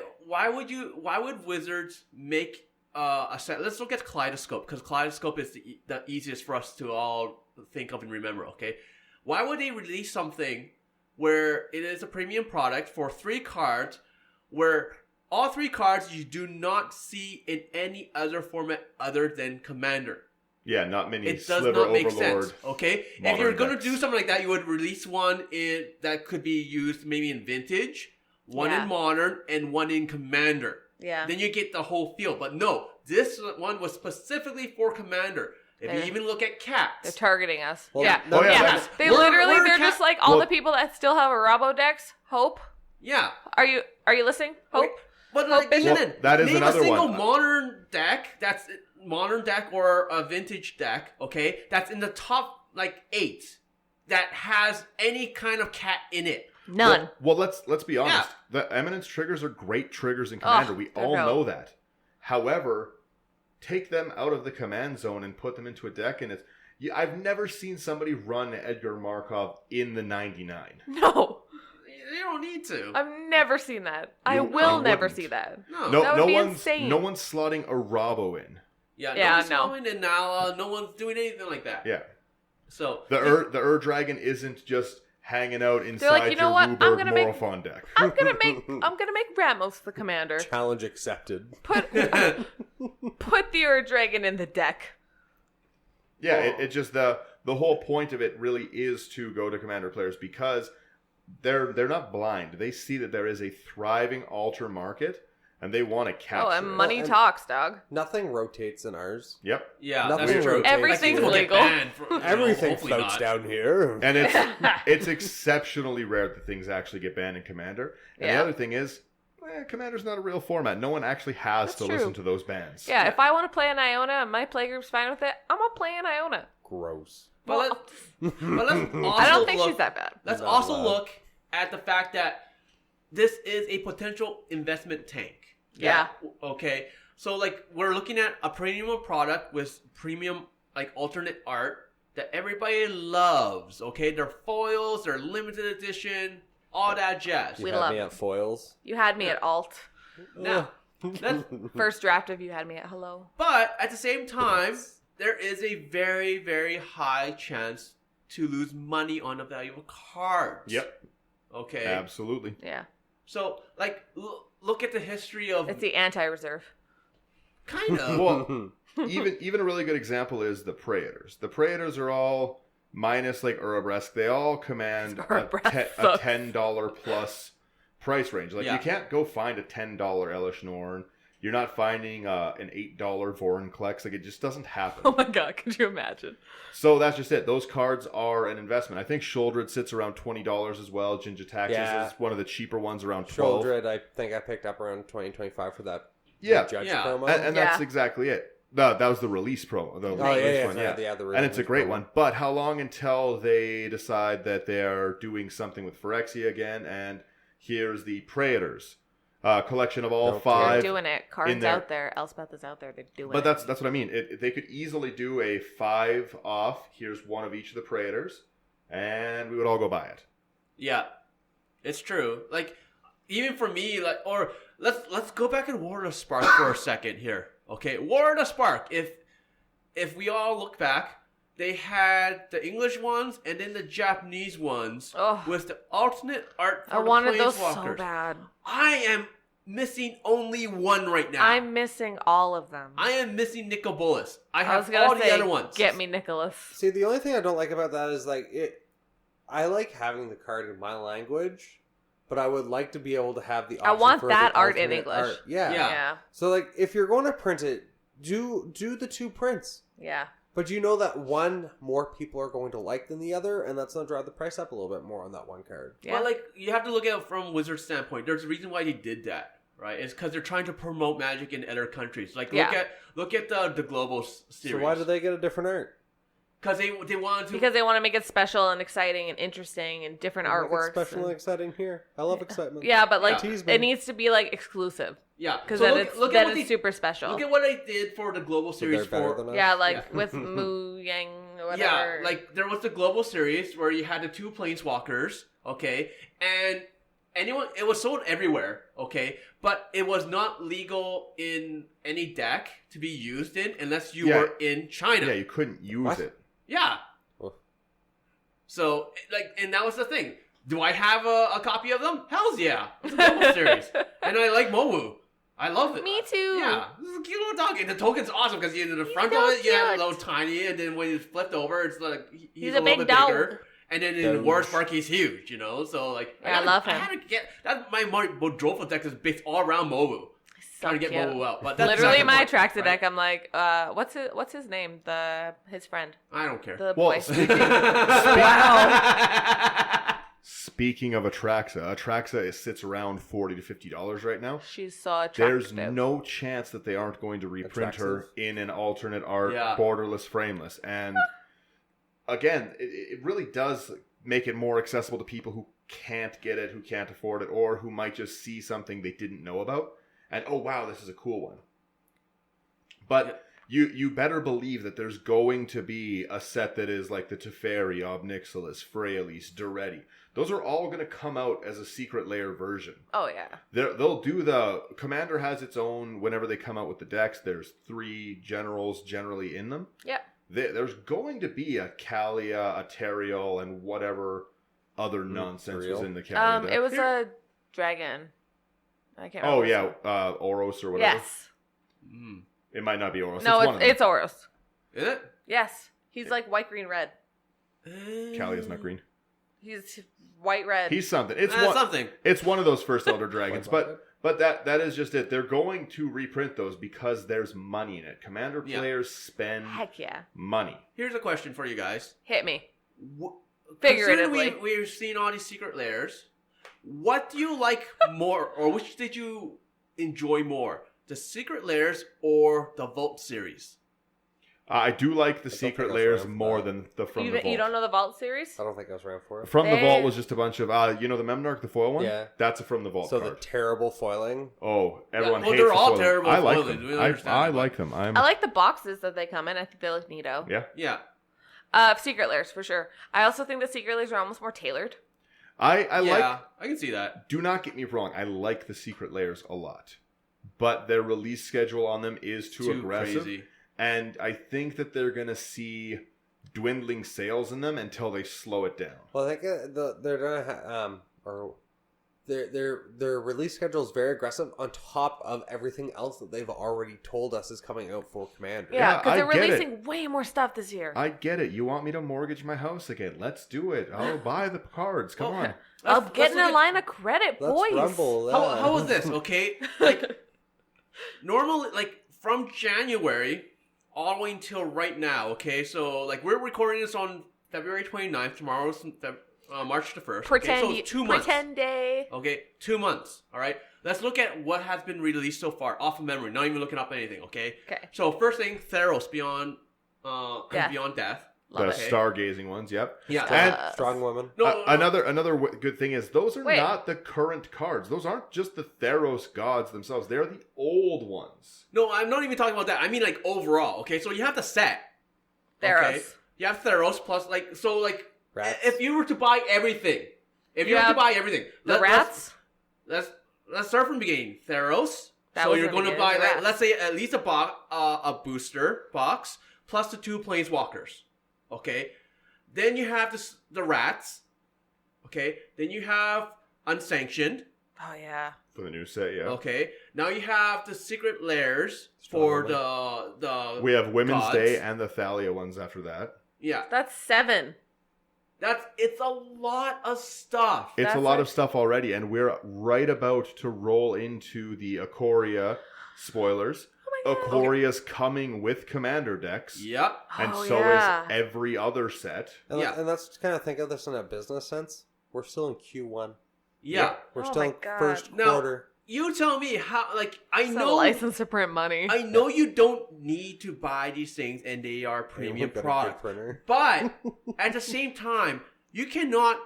Speaker 2: would Wizards make a set? Let's look at Kaleidoscope because Kaleidoscope is the easiest for us to all think of and remember. Okay, why would they release something where it is a premium product for 3 cards, where all 3 cards you do not see in any other format other than Commander?
Speaker 1: Yeah, not many
Speaker 2: It does
Speaker 1: Sliver
Speaker 2: not make
Speaker 1: Overlord.
Speaker 2: sense. Okay, if
Speaker 1: modern
Speaker 2: you're gonna
Speaker 1: decks.
Speaker 2: do something like that, you would release one that could be used maybe in Vintage, one
Speaker 3: Yeah.
Speaker 2: in Modern, and one in Commander.
Speaker 3: Yeah.
Speaker 2: Then you get the whole field. But no, this one was specifically for Commander. If you
Speaker 3: They're-
Speaker 2: even look at
Speaker 3: They're
Speaker 2: Cats,
Speaker 3: targeting us.
Speaker 4: Well,
Speaker 3: yeah.
Speaker 4: no,
Speaker 1: Oh, yeah,
Speaker 3: yeah.
Speaker 1: that's-
Speaker 3: They
Speaker 2: We're-
Speaker 3: literally
Speaker 2: we're
Speaker 3: they're
Speaker 2: cat-
Speaker 3: just like all
Speaker 1: Well-
Speaker 3: the people that still have a Robo Dex. Hope.
Speaker 2: yeah.
Speaker 3: Are you listening? Hope.
Speaker 2: But
Speaker 3: Well,
Speaker 2: like,
Speaker 3: well,
Speaker 2: then
Speaker 1: that is
Speaker 2: name
Speaker 1: another
Speaker 2: a single
Speaker 1: one.
Speaker 2: modern deck that's modern deck or a vintage deck, okay, that's in the top like 8 that has any kind of cat in it.
Speaker 3: None.
Speaker 1: Well, let's be honest. The Eminence triggers are great triggers in Commander. We
Speaker 3: they're
Speaker 1: all
Speaker 3: dope.
Speaker 1: know that. However, take them out of the command zone and put them into a deck, and I've never seen somebody run Edgar Markov in the 99.
Speaker 3: No.
Speaker 2: You don't need to.
Speaker 3: I've never seen that. I
Speaker 1: You-
Speaker 3: will
Speaker 1: I
Speaker 3: never
Speaker 1: wouldn't.
Speaker 3: see that.
Speaker 2: No.
Speaker 1: No,
Speaker 3: That would
Speaker 1: no
Speaker 3: be
Speaker 1: one's
Speaker 3: insane.
Speaker 1: no one's slotting a Robo in.
Speaker 2: Yeah,
Speaker 3: Yeah,
Speaker 2: nobody's
Speaker 3: no.
Speaker 2: going in now. No one's doing anything like that.
Speaker 1: Yeah,
Speaker 2: So
Speaker 1: the Dragon isn't just hanging out inside
Speaker 3: like, you know
Speaker 1: your
Speaker 3: what? I'm
Speaker 1: Wooburg
Speaker 3: gonna make-
Speaker 1: Morophon deck.
Speaker 3: I'm gonna make Ramos the commander.
Speaker 4: challenge accepted.
Speaker 3: Put the Ur Dragon in the deck.
Speaker 1: Yeah, it just the whole point of it really is to go to Commander players because they're not blind. They see that there is a thriving altar market and they want to capture
Speaker 3: Oh, and
Speaker 1: it.
Speaker 3: money
Speaker 4: and-
Speaker 3: talks, dog.
Speaker 4: Nothing rotates in ours.
Speaker 1: Yep.
Speaker 2: yeah,
Speaker 4: Nothing
Speaker 2: that's true.
Speaker 4: rotates.
Speaker 3: Everything's
Speaker 2: Like, people
Speaker 3: legal.
Speaker 2: get banned for- you know,
Speaker 4: Everything
Speaker 2: hopefully
Speaker 4: floats
Speaker 2: not.
Speaker 4: down here.
Speaker 1: And it's exceptionally rare that things actually get banned in Commander. And the
Speaker 3: Yeah.
Speaker 1: other thing is, Commander's not a real format. No one actually has
Speaker 3: That's
Speaker 1: to
Speaker 3: true.
Speaker 1: listen to those bans.
Speaker 3: Yeah, if I want to play an Iona and my playgroup's fine with it, I'm gonna play an Iona.
Speaker 4: Gross.
Speaker 2: But let's also
Speaker 3: I don't think
Speaker 2: look,
Speaker 3: she's that bad.
Speaker 2: Let's
Speaker 4: Not
Speaker 2: also
Speaker 4: allowed.
Speaker 2: look at the fact that this is a potential investment tank.
Speaker 3: Yeah.
Speaker 2: Okay. So like we're looking at a premium product with premium like alternate art that everybody loves. Okay, they're foils, they're limited edition, all that jazz.
Speaker 4: You
Speaker 3: We
Speaker 4: had
Speaker 3: love
Speaker 4: me
Speaker 3: it.
Speaker 4: at foils.
Speaker 3: You had me at alt.
Speaker 2: Now, that's,
Speaker 3: First draft of you had me at hello.
Speaker 2: but at the same time, there is a very, very high chance to lose money on the value of cards.
Speaker 1: Yep.
Speaker 2: Okay.
Speaker 1: Absolutely.
Speaker 3: Yeah,
Speaker 2: So, like, look at the history of
Speaker 3: it's the anti-reserve.
Speaker 2: kind of.
Speaker 1: Well, even a really good example is the Praetors. The Praetors are all minus like Urabresk. They all command a
Speaker 3: Urabresk
Speaker 1: a
Speaker 3: sucks.
Speaker 1: $10 plus price range. Like
Speaker 2: Yeah.
Speaker 1: you can't go find a $10 Elish Norn. You're not finding an $8 Vorin Klex. Like it just doesn't happen.
Speaker 3: Oh my god, could you imagine?
Speaker 1: So that's just it. Those cards are an investment. I think Sholdred sits around $20 as well. Jin-Jitaxis
Speaker 4: Yeah.
Speaker 1: is one of the cheaper ones, around 12.
Speaker 4: Sholdred, I think I picked up around 2025 for that
Speaker 1: Yeah.
Speaker 4: judge
Speaker 2: Yeah.
Speaker 4: promo.
Speaker 1: And that's
Speaker 3: Yeah.
Speaker 1: exactly it. That was the release promo. The
Speaker 4: oh,
Speaker 1: release
Speaker 4: yeah,
Speaker 1: one,
Speaker 4: yeah,
Speaker 1: yeah.
Speaker 4: the
Speaker 1: And it's a
Speaker 4: release
Speaker 1: great
Speaker 4: promo.
Speaker 1: one. But how long until they decide that they're doing something with Phyrexia again? And here's the Praetors. Collection of all
Speaker 4: Don't
Speaker 3: They're
Speaker 1: 5.
Speaker 3: doing it. Cards
Speaker 1: there.
Speaker 3: out there. Elspeth is out there. They're doing
Speaker 1: But
Speaker 3: it.
Speaker 1: that's what I mean. They could easily do a 5 off. Here's one of each of the Praetors. And we would all go buy it.
Speaker 2: Yeah, it's true. Like, even for me, like, or let's go back and War of the Spark for a second here. Okay, War of the Spark. If we all look back, they had the English ones and then the Japanese ones with the alternate art for
Speaker 3: I
Speaker 2: the
Speaker 3: wanted those so
Speaker 2: Planeswalkers.
Speaker 3: bad.
Speaker 2: I am missing only one right now.
Speaker 3: I'm missing all of them.
Speaker 2: I am missing Nicobolus. I
Speaker 3: was
Speaker 2: have
Speaker 3: gonna
Speaker 2: all
Speaker 3: say,
Speaker 2: the other ones.
Speaker 3: Get me Nicholas.
Speaker 4: See, the only thing I don't like about that is like it. I like having the card in my language, but I would like to be able to have the option
Speaker 3: I want
Speaker 4: for
Speaker 3: that
Speaker 4: the
Speaker 3: art in
Speaker 4: alternate
Speaker 3: English.
Speaker 4: art. Yeah.
Speaker 2: Yeah.
Speaker 4: So like, if you're going to print it, do the 2 prints.
Speaker 3: Yeah.
Speaker 4: But you know that one more people are going to like than the other, and that's going to drive the price up a little bit more on that one card.
Speaker 3: Yeah.
Speaker 2: Well, like, you have to look at it from Wizard's standpoint. There's a reason why they did that, right? It's because they're trying to promote Magic in other countries. Like, look at the global series.
Speaker 4: So why did they get a different art?
Speaker 2: Because they wanted to.
Speaker 3: Because they want to make it special and exciting and interesting and different artworks.
Speaker 4: Special and exciting here. I love excitement.
Speaker 3: Yeah, but like
Speaker 4: Tease me.
Speaker 3: it needs to be like exclusive.
Speaker 2: Yeah,
Speaker 3: Because
Speaker 2: so
Speaker 3: then it's super special.
Speaker 2: Look at what they did for the global
Speaker 4: So
Speaker 2: series
Speaker 4: they're better
Speaker 2: for.
Speaker 4: than us?
Speaker 3: Yeah, like with Mu Yang or whatever.
Speaker 2: Yeah, like there was the global series where you had the 2 planeswalkers, okay, and it was sold everywhere, okay, but it was not legal in any deck to be used in unless you were in China.
Speaker 1: Yeah, you couldn't use it.
Speaker 2: Yeah.
Speaker 4: Oh.
Speaker 2: So, like, and that was the thing. Do I have a copy of them? Hells yeah. It's a global series. And I like Mowu. I love it.
Speaker 3: Me too.
Speaker 2: Yeah. This is a cute little dog. And the token's awesome because in the front
Speaker 3: so
Speaker 2: of it, you have a
Speaker 3: cute.
Speaker 2: little tiny, and then when it's flipped over, it's like he's
Speaker 3: a
Speaker 2: a little
Speaker 3: big
Speaker 2: bit
Speaker 3: dog.
Speaker 2: bigger. And then in War Spark, he's huge, So, like,
Speaker 3: Yeah, I love him.
Speaker 2: I had to get that. My Bodrofa deck is based all around Mowu.
Speaker 3: So
Speaker 2: Trying to get
Speaker 3: cute.
Speaker 2: Mowu out. But that's
Speaker 3: Literally,
Speaker 2: the
Speaker 3: my
Speaker 2: point,
Speaker 3: Atraxa
Speaker 2: right?
Speaker 3: deck. I'm like, what's his name? His friend,
Speaker 2: I don't care.
Speaker 3: the
Speaker 1: Well,
Speaker 3: boy.
Speaker 1: speaking of Atraxa, it sits around $40 to $50 right now.
Speaker 3: She's so attractive.
Speaker 1: There's no chance that they aren't going to reprint her in an alternate art, borderless, frameless. And again, it really does make it more accessible to people who can't get it, who can't afford it, or who might just see something they didn't know about. And, oh, wow, this is a cool one. But you better believe that there's going to be a set that is like the Teferi, Obnixilis, Freyalise, Duretti. Those are all going to come out as a secret layer version.
Speaker 3: Oh, yeah.
Speaker 1: They'll do the... Commander has its own... Whenever they come out with the decks, there's 3 generals generally in them.
Speaker 3: Yeah.
Speaker 1: There's going to be a Kalia, a Teriel, and whatever other nonsense was in the Kalia deck.
Speaker 3: It was a dragon. I can't remember.
Speaker 1: Oh, yeah. Oros or whatever.
Speaker 3: Yes.
Speaker 2: Mm.
Speaker 1: It might not be Oros.
Speaker 3: No,
Speaker 1: it's one of them.
Speaker 3: it's Oros.
Speaker 2: Is it?
Speaker 3: Yes. He's like white, green, red.
Speaker 1: Kalia's not green.
Speaker 3: He's white, red.
Speaker 1: He's something. It's
Speaker 2: something.
Speaker 1: It's one of those first Elder Dragons, but that is just it. They're going to reprint those because there's money in it. Commander players spend
Speaker 3: Heck yeah.
Speaker 1: money.
Speaker 2: Here's a question for you guys.
Speaker 3: Hit me.
Speaker 2: Figuratively,
Speaker 3: Figuratively.
Speaker 2: we've seen all these secret layers. What do you like more, or which did you enjoy more? The secret layers or the Vault series?
Speaker 1: I do like the secret
Speaker 4: think I was
Speaker 1: layers
Speaker 4: around for
Speaker 1: more
Speaker 4: that.
Speaker 1: than the From
Speaker 3: You
Speaker 1: the Vault.
Speaker 3: don't know the Vault series?
Speaker 4: I don't think I was around for it.
Speaker 1: From the
Speaker 3: They-
Speaker 1: Vault was just a bunch of, the Memnarch, the foil one?
Speaker 4: Yeah.
Speaker 1: That's a From the Vault
Speaker 4: So
Speaker 1: card.
Speaker 4: the terrible foiling.
Speaker 1: Oh, everyone
Speaker 2: well,
Speaker 1: hates
Speaker 2: they're
Speaker 1: the
Speaker 2: all
Speaker 1: foil.
Speaker 2: terrible
Speaker 1: I like
Speaker 2: foilings. We
Speaker 1: them.
Speaker 2: understand
Speaker 1: I
Speaker 2: that.
Speaker 1: like them.
Speaker 3: I like the boxes that they come in. I think they look neato.
Speaker 1: Yeah.
Speaker 2: Yeah.
Speaker 3: Secret layers, for sure. I also think the secret layers are almost more tailored.
Speaker 1: I
Speaker 2: I can see that.
Speaker 1: do not get me wrong, I like the secret layers a lot. But their release schedule on them is too aggressive.
Speaker 2: Crazy.
Speaker 1: And I think that they're going to see dwindling sales in them until they slow it down.
Speaker 4: Well, I think they're gonna or their release schedule is very aggressive on top of everything else that they've already told us is coming out for Commander.
Speaker 3: Yeah,
Speaker 1: Yeah,
Speaker 3: because they're
Speaker 1: I get it.
Speaker 3: releasing way more stuff this year.
Speaker 1: I get it. You want me to mortgage my house again? Let's do it. I'll buy the cards. Come on.
Speaker 3: I'm
Speaker 2: Let's
Speaker 3: getting
Speaker 2: look
Speaker 3: a
Speaker 2: at-
Speaker 3: line of credit,
Speaker 4: Let's
Speaker 3: boys.
Speaker 4: rumble.
Speaker 2: How is this, okay? Like, normally, like, from January all the way until right now, okay? So, like, we're recording this on February 29th. Tomorrow's March the 1st.
Speaker 3: Pretend,
Speaker 2: okay? So, 2 months.
Speaker 3: pretend day.
Speaker 2: Okay, 2 months, all right? Let's look at what has been released so far, off of memory, not even looking up anything, okay?
Speaker 3: Okay.
Speaker 2: So, first thing, Theros Beyond
Speaker 3: Death.
Speaker 2: Beyond Death.
Speaker 3: Love
Speaker 1: The
Speaker 3: it.
Speaker 1: stargazing ones, yep.
Speaker 2: Yeah.
Speaker 1: And
Speaker 4: Strong woman.
Speaker 2: No,
Speaker 1: another good thing is those are
Speaker 3: Wait.
Speaker 1: not the current cards. Those aren't just the Theros gods themselves. They're the old ones.
Speaker 2: no, I'm not even talking about that. I mean, like, overall, okay? So, you have the set.
Speaker 3: Theros.
Speaker 2: Okay? You have Theros plus, like, so, like,
Speaker 4: Rats.
Speaker 2: if you were to buy everything,
Speaker 3: The rats?
Speaker 2: let's let's start from the beginning. Theros.
Speaker 3: That
Speaker 2: So
Speaker 3: was
Speaker 2: you're
Speaker 3: in the
Speaker 2: going to
Speaker 3: beginning,
Speaker 2: buy, like,
Speaker 3: yes.
Speaker 2: let's say, at least a booster box plus the 2 planeswalkers. Okay. Then you have the rats. Okay. Then you have unsanctioned.
Speaker 3: Oh yeah.
Speaker 1: For the new set, yeah.
Speaker 2: Okay. Now you have the secret lairs for the
Speaker 1: We have Women's
Speaker 2: gods.
Speaker 1: Day and the Thalia ones after that.
Speaker 2: Yeah.
Speaker 3: That's 7.
Speaker 2: It's a lot of stuff.
Speaker 1: It's a
Speaker 3: That's
Speaker 1: lot
Speaker 3: like-
Speaker 1: of stuff already, and we're right about to roll into the Ikoria spoilers.
Speaker 3: Oh my God.
Speaker 1: Ikoria's coming with commander decks,
Speaker 2: Yep.
Speaker 1: and
Speaker 3: Oh,
Speaker 1: so
Speaker 3: yeah.
Speaker 1: is every other set.
Speaker 4: And,
Speaker 2: Yeah.
Speaker 4: and let's kind of think of this in a business sense. We're still in Q1.
Speaker 2: Yeah.
Speaker 4: We're
Speaker 3: Oh
Speaker 4: still
Speaker 3: my
Speaker 4: in
Speaker 3: God.
Speaker 4: first
Speaker 2: Now-
Speaker 4: quarter.
Speaker 2: You tell me how, like, I
Speaker 3: It's a
Speaker 2: know
Speaker 3: license to print money.
Speaker 2: I know you don't need to buy these things and they are premium
Speaker 4: We've got a good
Speaker 2: product.
Speaker 4: printer.
Speaker 2: But at the same time, you cannot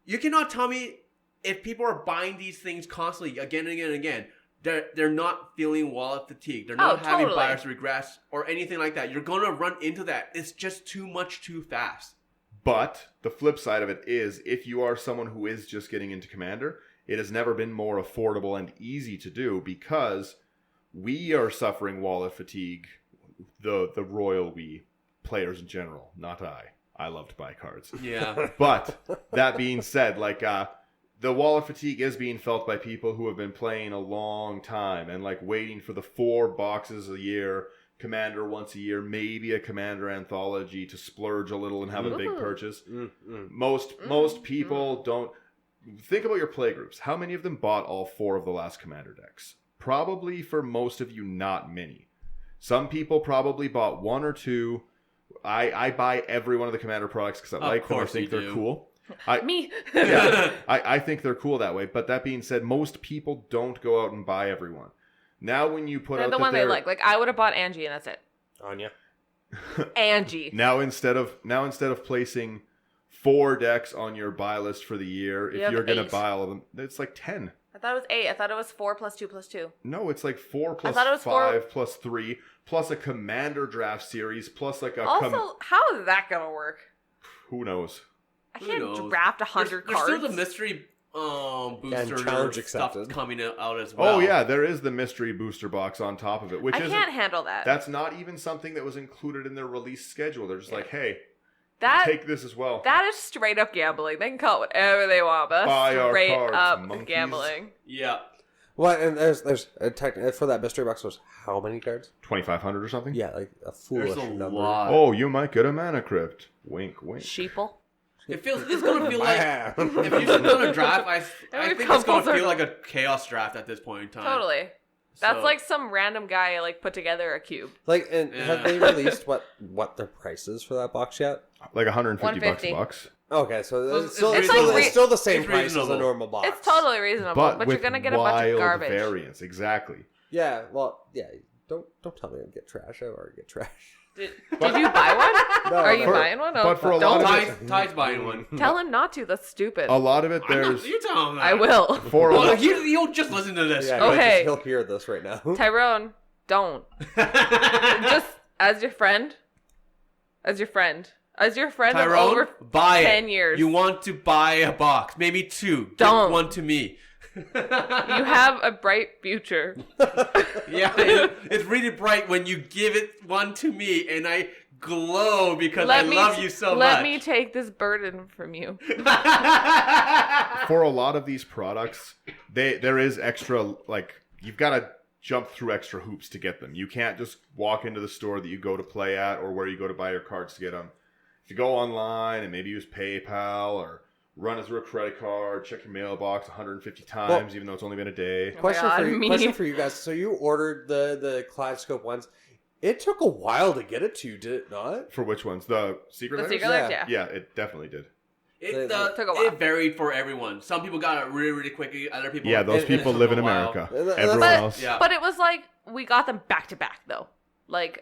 Speaker 2: you cannot tell me if people are buying these things constantly again and again and again. They're not feeling wallet fatigue. They're not having
Speaker 3: totally.
Speaker 2: buyer's regress or anything like that. You're gonna run into that. It's just too much too fast.
Speaker 1: But the flip side of it is, if you are someone who is just getting into Commander, it has never been more affordable and easy to do because we are suffering wallet fatigue. The royal we players in general, not I. I love to buy cards.
Speaker 2: Yeah.
Speaker 1: But that being said, the wallet fatigue is being felt by people who have been playing a long time and waiting for the 4 boxes a year, Commander once a year, maybe a Commander anthology to splurge a little and have a big
Speaker 3: Ooh.
Speaker 1: purchase.
Speaker 4: Mm-mm.
Speaker 1: Most people don't think about your play groups. How many of them bought all 4 of the last Commander decks? Probably for most of you, not many. Some people probably bought 1 or 2. I buy every one of the Commander products because I like them. I
Speaker 2: course
Speaker 1: think
Speaker 2: you
Speaker 1: they're
Speaker 2: do.
Speaker 1: cool.
Speaker 3: Me.
Speaker 1: Yeah, I think they're cool that way. But that being said, most people don't go out and buy everyone. Now, when you put
Speaker 3: They're
Speaker 1: out
Speaker 3: the
Speaker 1: that
Speaker 3: one they
Speaker 1: they're-
Speaker 3: like. Like I would have bought Angie and that's it.
Speaker 4: Anya.
Speaker 3: Angie.
Speaker 1: now instead of placing 4 decks on your buy list for the year,
Speaker 3: You
Speaker 1: if
Speaker 3: have
Speaker 1: you're gonna
Speaker 3: 8.
Speaker 1: buy all of them, it's 10.
Speaker 3: I thought it was 8. I thought it was 4 plus 2 plus 2.
Speaker 1: No, it's 4 plus
Speaker 3: thought it was
Speaker 1: 5
Speaker 3: 4
Speaker 1: plus 3 plus a Commander draft series plus a
Speaker 3: Also, how is that gonna work?
Speaker 1: who knows.
Speaker 3: I
Speaker 2: Who
Speaker 3: can't
Speaker 2: knows?
Speaker 3: draft 100
Speaker 2: There's
Speaker 3: cards.
Speaker 2: still the mystery booster
Speaker 4: challenge
Speaker 2: stuff
Speaker 4: accepted.
Speaker 2: coming out as well.
Speaker 1: Oh yeah, there is the mystery booster box on top of it, which
Speaker 3: I
Speaker 1: isn't.
Speaker 3: can't handle that.
Speaker 1: That's not even something that was included in their release schedule. They're just hey,
Speaker 3: That
Speaker 1: take this as well.
Speaker 3: that is straight up gambling. They can call it whatever they want, but
Speaker 1: Buy
Speaker 3: that's
Speaker 1: our
Speaker 3: straight
Speaker 1: cards,
Speaker 3: up
Speaker 1: monkeys.
Speaker 3: gambling.
Speaker 2: Yeah.
Speaker 4: Well, and there's for that mystery box was how many cards?
Speaker 1: 2,500 or something.
Speaker 4: Yeah, like a foolish
Speaker 2: There's a
Speaker 4: number.
Speaker 2: lot.
Speaker 1: Oh, you might get a mana crypt. Wink, wink.
Speaker 3: Sheeple.
Speaker 2: It's gonna feel like
Speaker 4: Wow.
Speaker 2: if you're just gonna draft, I
Speaker 3: Every
Speaker 2: think it's gonna
Speaker 3: couple's
Speaker 2: feel
Speaker 3: are-
Speaker 2: like a chaos draft at this point in time.
Speaker 3: Totally. That's
Speaker 2: So-
Speaker 3: like some random guy put together a cube.
Speaker 4: And
Speaker 2: Yeah.
Speaker 4: have they released what their price is for that box yet?
Speaker 1: Like 150 bucks a
Speaker 3: 150.
Speaker 1: box.
Speaker 4: Okay, so
Speaker 2: Well,
Speaker 4: it's still,
Speaker 2: it's
Speaker 4: it's, still,
Speaker 3: like
Speaker 4: it's still the same
Speaker 2: it's
Speaker 4: price as a
Speaker 2: reasonable.
Speaker 4: normal box.
Speaker 3: It's totally reasonable,
Speaker 1: But,
Speaker 3: but
Speaker 1: with
Speaker 3: you're gonna get a bunch
Speaker 1: wild
Speaker 3: of garbage.
Speaker 1: variance. Exactly.
Speaker 4: Yeah, well, yeah. Don't tell me to get trash. I already get trash.
Speaker 3: Did you buy one?
Speaker 4: No,
Speaker 3: Are you
Speaker 4: no.
Speaker 3: buying one? No,
Speaker 1: but for a
Speaker 3: don't
Speaker 1: lot of
Speaker 2: Ty's buying one.
Speaker 3: tell him not to. That's stupid.
Speaker 1: A lot of it,
Speaker 2: I'm not,
Speaker 1: there's
Speaker 2: you tell him that.
Speaker 3: I will.
Speaker 1: for a
Speaker 2: Well,
Speaker 1: lot,
Speaker 2: you'll just listen to this.
Speaker 4: Yeah,
Speaker 3: Okay.
Speaker 4: he'll hear this right now.
Speaker 3: Tyrone, don't. Just as your friend. As your friend of
Speaker 2: Tyrone,
Speaker 3: over
Speaker 2: buy
Speaker 3: 10
Speaker 2: it.
Speaker 3: years.
Speaker 2: You want to buy a box, maybe 2.
Speaker 3: Don't.
Speaker 2: Give one to me.
Speaker 3: You have a bright future.
Speaker 2: Yeah, it's really bright when you give it one to me, and I glow because I love you so much.
Speaker 3: Let me take this burden from you.
Speaker 1: for a lot of these products, there is extra, you've got to jump through extra hoops to get them. You can't just walk into the store that you go to play at or where you go to buy your cards to get them. If you go online and maybe use PayPal or run it through a credit card, check your mailbox 150 times, even though it's only been a day.
Speaker 4: Question
Speaker 3: God,
Speaker 4: for you,
Speaker 3: me.
Speaker 4: question for you guys. So you ordered the Kaleidoscope ones. It took a while to get it to you, did it not?
Speaker 1: For which ones? The Secret
Speaker 3: The
Speaker 1: Lairs?
Speaker 3: Secret Lairs, yeah.
Speaker 1: Yeah, it definitely did.
Speaker 2: It
Speaker 3: Took a while.
Speaker 2: it varied for everyone. Some people got it really, really quickly. Other people,
Speaker 1: Yeah, those
Speaker 2: it
Speaker 1: people
Speaker 2: took
Speaker 1: live
Speaker 2: a
Speaker 1: in
Speaker 2: while.
Speaker 1: America.
Speaker 4: And that-
Speaker 1: Everyone
Speaker 3: But-
Speaker 1: else.
Speaker 2: Yeah.
Speaker 3: But it was we got them back to back though.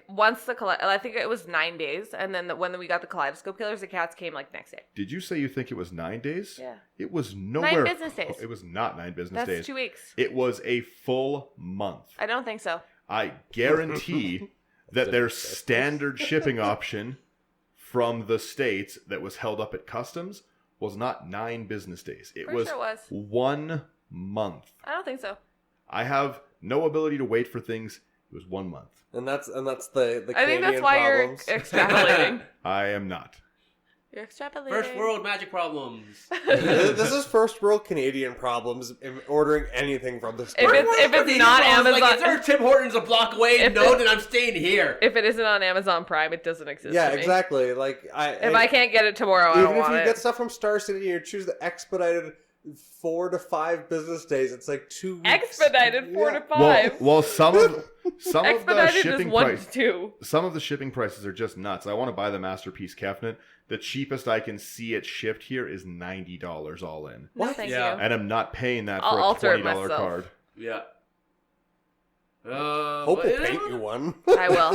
Speaker 3: Once I think it was 9 days, and then when we got the Kaleidoscope Killers, the cats came next day.
Speaker 1: Did you say you think it was 9 days?
Speaker 3: Yeah.
Speaker 1: It was nowhere.
Speaker 3: 9 business days.
Speaker 1: It was not 9 business
Speaker 3: That's
Speaker 1: days.
Speaker 3: 2 weeks.
Speaker 1: It was a full month.
Speaker 3: I don't think so.
Speaker 1: I guarantee that their standard shipping option from the States that was held up at customs was not 9 business days. It
Speaker 3: Pretty
Speaker 1: was
Speaker 3: sure it was.
Speaker 1: 1 month.
Speaker 3: I don't think so.
Speaker 1: I have no ability to wait for things. It was 1 month.
Speaker 4: And that's the
Speaker 3: I think that's
Speaker 4: Canadian
Speaker 3: why
Speaker 4: problems.
Speaker 3: you're extrapolating.
Speaker 1: I am not.
Speaker 3: You're extrapolating.
Speaker 2: First world magic problems.
Speaker 4: This is first world Canadian problems in ordering anything from the store.
Speaker 3: If it's not Amazon,
Speaker 2: Like, is there Tim Hortons a block away?
Speaker 3: If
Speaker 2: No,
Speaker 3: it-
Speaker 2: then I'm staying here.
Speaker 3: if it isn't on Amazon Prime, it doesn't exist.
Speaker 4: Yeah,
Speaker 3: to me.
Speaker 4: exactly. Like
Speaker 3: If I can't get it tomorrow, I
Speaker 4: even
Speaker 3: don't
Speaker 4: if
Speaker 3: want
Speaker 4: you
Speaker 3: it.
Speaker 4: get stuff from Star City and you choose the expedited 4 to 5 business days, it's like 2 weeks.
Speaker 3: Expedited 4 to 5.
Speaker 1: Well, some of the
Speaker 3: Expedited is
Speaker 1: shipping
Speaker 3: 1
Speaker 1: price,
Speaker 3: to 2.
Speaker 1: some of the shipping prices are just nuts. I want to buy the Masterpiece Kefnet. The cheapest I can see it shipped here is $90 all in,
Speaker 3: No,
Speaker 4: What?
Speaker 3: thank
Speaker 2: Yeah.
Speaker 3: you.
Speaker 1: and I'm not paying that
Speaker 3: I'll
Speaker 1: for a
Speaker 3: alter it
Speaker 1: $20
Speaker 3: myself.
Speaker 1: card.
Speaker 2: Yeah.
Speaker 4: Hope will paint you one.
Speaker 3: I will.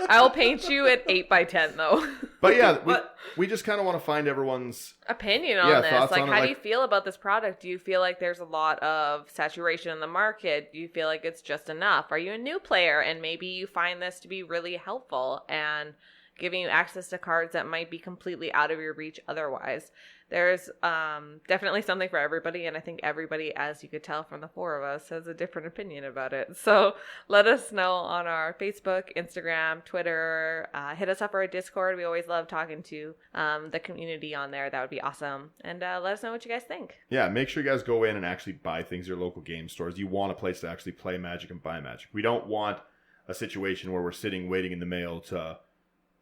Speaker 3: I will paint you at 8 by 10 though.
Speaker 1: But yeah,
Speaker 2: What?
Speaker 1: we just kind of want to find everyone's.
Speaker 3: Opinion on
Speaker 1: Yeah,
Speaker 3: this.
Speaker 1: thoughts
Speaker 3: Like,
Speaker 1: on it,
Speaker 3: how do
Speaker 1: like-
Speaker 3: you feel about this product? Do you feel like there's a lot of saturation in the market? Do you feel like it's just enough? Are you a new player and maybe you find this to be really helpful and giving you access to cards that might be completely out of your reach otherwise? There's definitely something for everybody, and I think everybody, as you could tell from the 4 of us, has a different opinion about it. So let us know on our Facebook, Instagram, Twitter. Hit us up for our Discord. We always love talking to the community on there. That would be awesome. And let us know what you guys think.
Speaker 1: Yeah, make sure you guys go in and actually buy things at your local game stores. You want a place to actually play Magic and buy Magic. We don't want a situation where we're sitting waiting in the mail to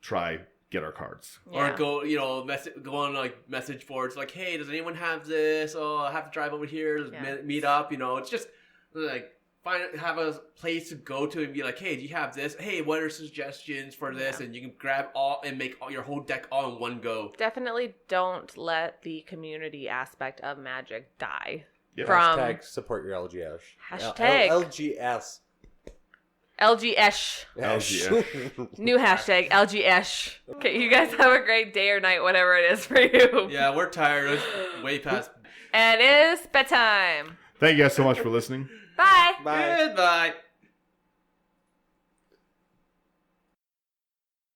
Speaker 1: try get our cards.
Speaker 3: Yeah.
Speaker 2: Or go, go on like message boards like, hey, does anyone have this? Oh, I have to drive over here to
Speaker 3: Yeah.
Speaker 2: meet up. It's just like have a place to go to and be like, hey, do you have this? Hey, what are suggestions for this?
Speaker 3: Yeah.
Speaker 2: And you can grab all and make your whole deck all in one go.
Speaker 3: Definitely don't let the community aspect of Magic die.
Speaker 1: Yeah.
Speaker 3: From
Speaker 4: Hashtag support your LGS.
Speaker 3: Hashtag.
Speaker 4: LGS.
Speaker 3: LGS.
Speaker 1: LGS.
Speaker 3: New hashtag LGS. Okay, you guys have a great day or night, whatever it is for you.
Speaker 2: Yeah, we're tired. It's way past.
Speaker 3: And it is bedtime.
Speaker 1: Thank you guys so much for listening.
Speaker 3: Bye.
Speaker 4: Bye.
Speaker 2: Goodbye.